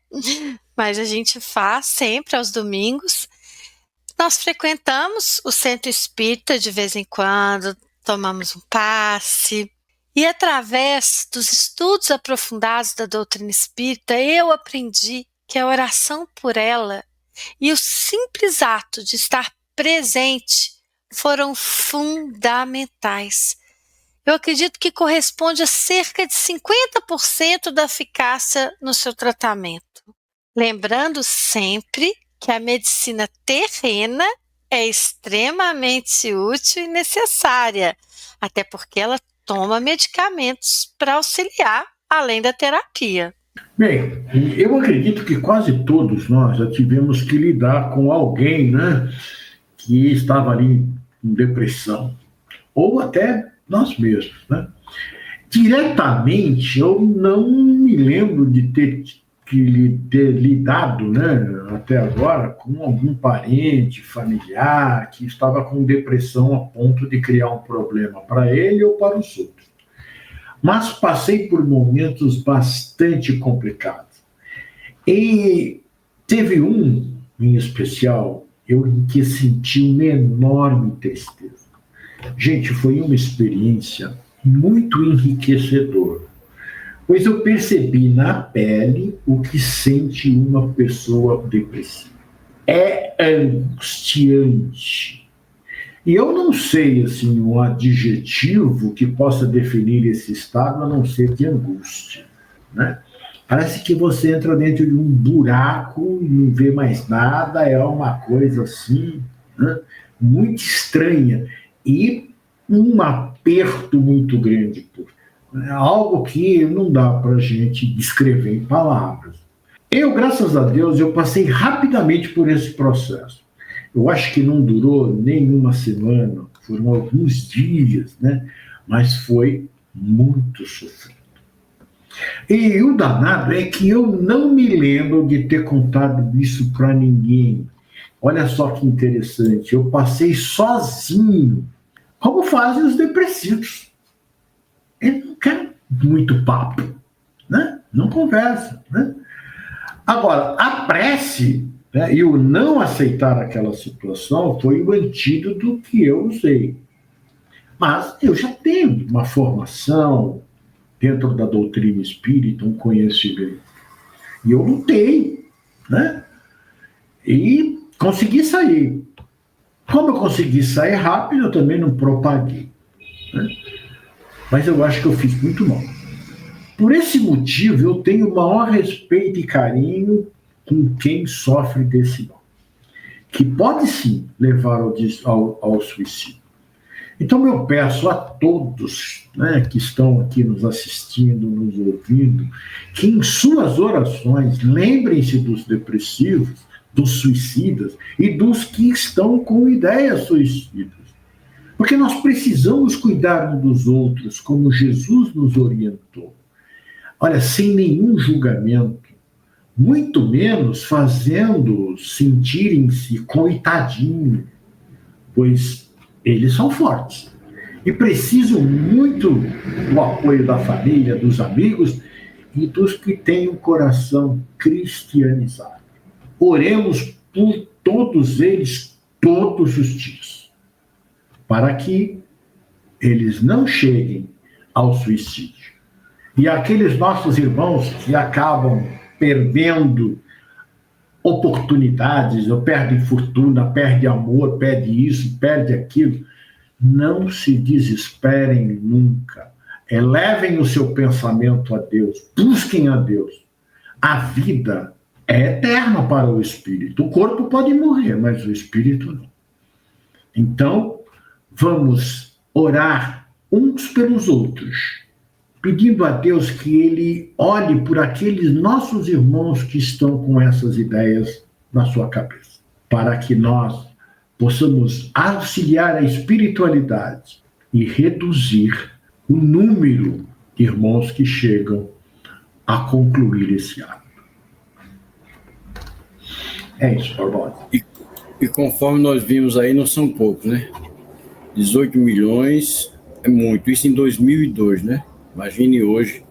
mas a gente faz sempre aos domingos. Nós frequentamos o centro espírita de vez em quando, tomamos um passe. E através dos estudos aprofundados da doutrina espírita, eu aprendi que a oração por ela e o simples ato de estar presente foram fundamentais. Eu acredito que corresponde a cerca de 50% da eficácia no seu tratamento. Lembrando sempre que a medicina terrena é extremamente útil e necessária, até porque ela toma medicamentos para auxiliar além da terapia. Bem, eu acredito que quase todos nós já tivemos que lidar com alguém, né, que estava ali com depressão, ou até nós mesmos, né? Diretamente, eu não me lembro de ter lidado, né, até agora, com algum parente, familiar, que estava com depressão a ponto de criar um problema para ele ou para os outros. Mas passei por momentos bastante complicados. E teve um, em especial, em que senti uma enorme tristeza. Gente, foi uma experiência muito enriquecedora, pois eu percebi na pele o que sente uma pessoa depressiva. É angustiante. E eu não sei, assim, um adjetivo que possa definir esse estado a não ser de angústia, né? Parece que você entra dentro de um buraco e não vê mais nada, é uma coisa assim, né, muito estranha e um aperto muito grande. É algo que não dá para a gente descrever em palavras. Eu, graças a Deus, eu passei rapidamente por esse processo. Eu acho que não durou nem uma semana, foram alguns dias, né? Mas foi muito sofrido. E o danado é que eu não me lembro de ter contado isso para ninguém. Olha só que interessante, eu passei sozinho, como fazem os depressivos. Ele não quer muito papo, né? Não conversa, né? Agora, a prece, né, e o não aceitar aquela situação foi o antídoto que eu usei. Mas eu já tenho uma formação dentro da doutrina espírita, um conhecimento. E eu lutei, né? E consegui sair. Como eu consegui sair rápido, eu também não propaguei, né? Mas eu acho que eu fiz muito mal. Por esse motivo, eu tenho o maior respeito e carinho com quem sofre desse mal, que pode sim levar ao suicídio. Então eu peço a todos, né, que estão aqui nos assistindo, nos ouvindo, que em suas orações lembrem-se dos depressivos, dos suicidas e dos que estão com ideias suicidas. Porque nós precisamos cuidar uns dos outros, como Jesus nos orientou. Olha, sem nenhum julgamento, muito menos fazendo sentirem-se coitadinho, pois eles são fortes e precisam muito do apoio da família, dos amigos e dos que têm o coração cristianizado. Oremos por todos eles todos os dias, para que eles não cheguem ao suicídio. E aqueles nossos irmãos que acabam perdendo oportunidades, ou perdem fortuna, perdem amor, perdem isso, perdem aquilo, não se desesperem nunca. Elevem o seu pensamento a Deus, busquem a Deus. A vida é eterna para o espírito. O corpo pode morrer, mas o espírito não. Então, vamos orar uns pelos outros, pedindo a Deus que Ele olhe por aqueles nossos irmãos que estão com essas ideias na sua cabeça, para que nós possamos auxiliar a espiritualidade e reduzir o número de irmãos que chegam a concluir esse ato. É isso, Barbosa. E conforme nós vimos aí, não são poucos, né? 18 milhões é muito. Isso em 2002, né? Imagine hoje,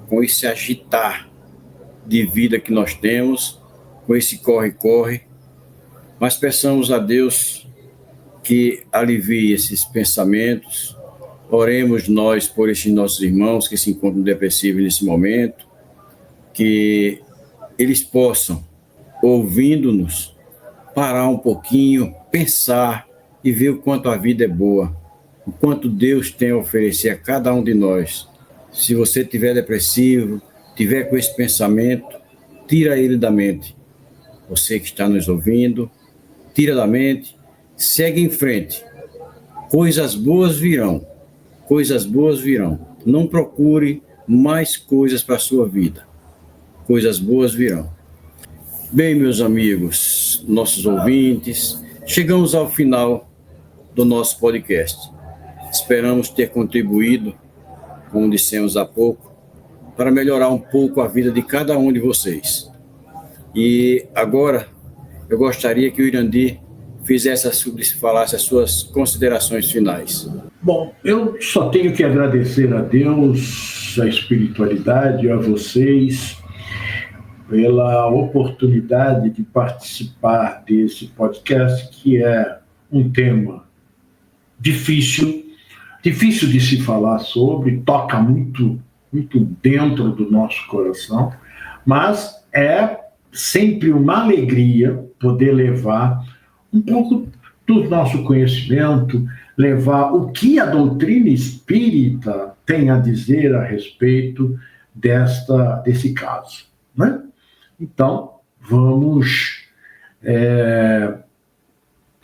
com esse agitar de vida que nós temos, com esse corre-corre. Mas peçamos a Deus que alivie esses pensamentos. Oremos nós por esses nossos irmãos que se encontram depressivos nesse momento, que eles possam, ouvindo-nos, parar um pouquinho, pensar e ver o quanto a vida é boa, o quanto Deus tem a oferecer a cada um de nós. Se você estiver depressivo, estiver com esse pensamento, tira ele da mente. Você que está nos ouvindo, tira da mente, segue em frente. Coisas boas virão. Coisas boas virão. Não procure mais coisas para a sua vida. Coisas boas virão. Bem, meus amigos, nossos ouvintes, chegamos ao final do nosso podcast. Esperamos ter contribuído, como dissemos há pouco, para melhorar um pouco a vida de cada um de vocês. E agora, eu gostaria que o Irandi falasse as suas considerações finais. Bom, eu só tenho que agradecer a Deus, a espiritualidade, a vocês, pela oportunidade de participar desse podcast, que é um tema difícil de se falar sobre, toca muito dentro do nosso coração, mas é sempre uma alegria poder levar um pouco do nosso conhecimento, levar o que a doutrina espírita tem a dizer a respeito desse caso, né? Então, vamos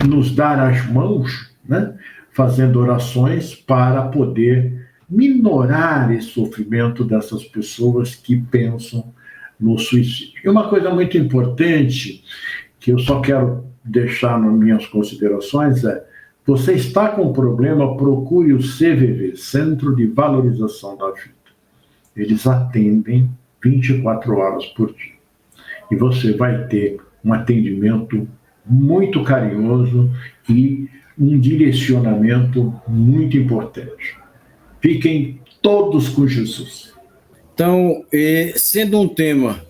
nos dar as mãos, né? Fazendo orações para poder minorar esse sofrimento dessas pessoas que pensam no suicídio. E uma coisa muito importante, que eu só quero deixar nas minhas considerações, você está com problema, procure o CVV, Centro de Valorização da Vida. Eles atendem 24 horas por dia. E você vai ter um atendimento muito carinhoso e um direcionamento muito importante. Fiquem todos com Jesus. Então, sendo um tema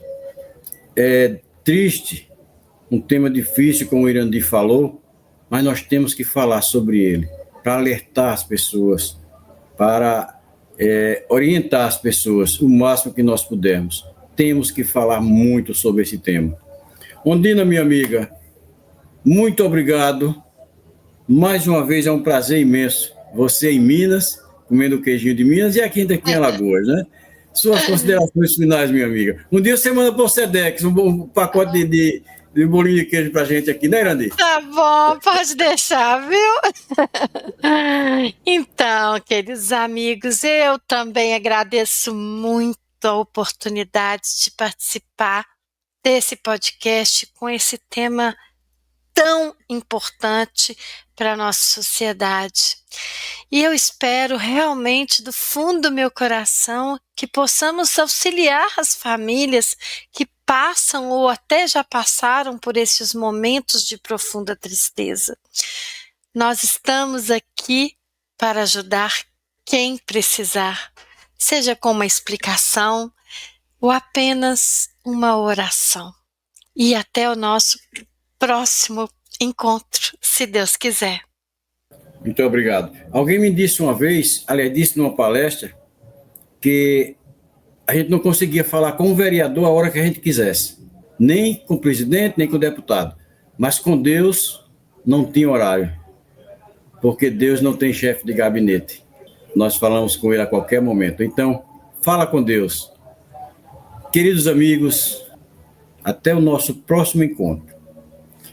triste, um tema difícil, como o Irandi falou, mas nós temos que falar sobre ele, para alertar as pessoas, para orientar as pessoas o máximo que nós pudermos. Temos que falar muito sobre esse tema. Ondina, minha amiga, muito obrigado. Mais uma vez é um prazer imenso. Você em Minas, comendo o queijinho de Minas, e aqui em Alagoas, né? Suas considerações finais, minha amiga. Um dia você manda para o Sedex um pacote de bolinho de queijo para a gente aqui, né, Irandi? Tá bom, pode deixar, viu? Então, queridos amigos, eu também agradeço muito a oportunidade de participar desse podcast com esse tema tão importante para a nossa sociedade. E eu espero realmente, do fundo do meu coração, que possamos auxiliar as famílias que passam ou até já passaram por esses momentos de profunda tristeza. Nós estamos aqui para ajudar quem precisar, seja com uma explicação ou apenas uma oração. E até o nosso próximo encontro, se Deus quiser. Muito obrigado. Alguém me disse uma vez, aliás, disse numa palestra, que a gente não conseguia falar com o vereador a hora que a gente quisesse. Nem com o presidente, nem com o deputado. Mas com Deus não tinha horário. Porque Deus não tem chefe de gabinete. Nós falamos com ele a qualquer momento. Então, fala com Deus. Queridos amigos, até o nosso próximo encontro.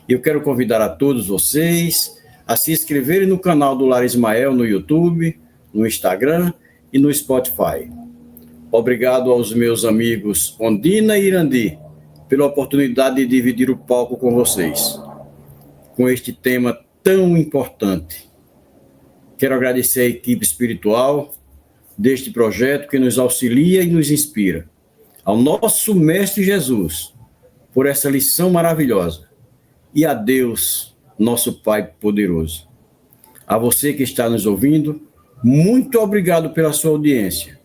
Eu quero convidar a todos vocês a se inscreverem no canal do Lar Ismael no YouTube, no Instagram e no Spotify. Obrigado aos meus amigos Ondina e Irandi pela oportunidade de dividir o palco com vocês, com este tema tão importante. Quero agradecer a equipe espiritual deste projeto que nos auxilia e nos inspira, ao nosso Mestre Jesus, por essa lição maravilhosa, e a Deus, nosso Pai poderoso. A você que está nos ouvindo, muito obrigado pela sua audiência.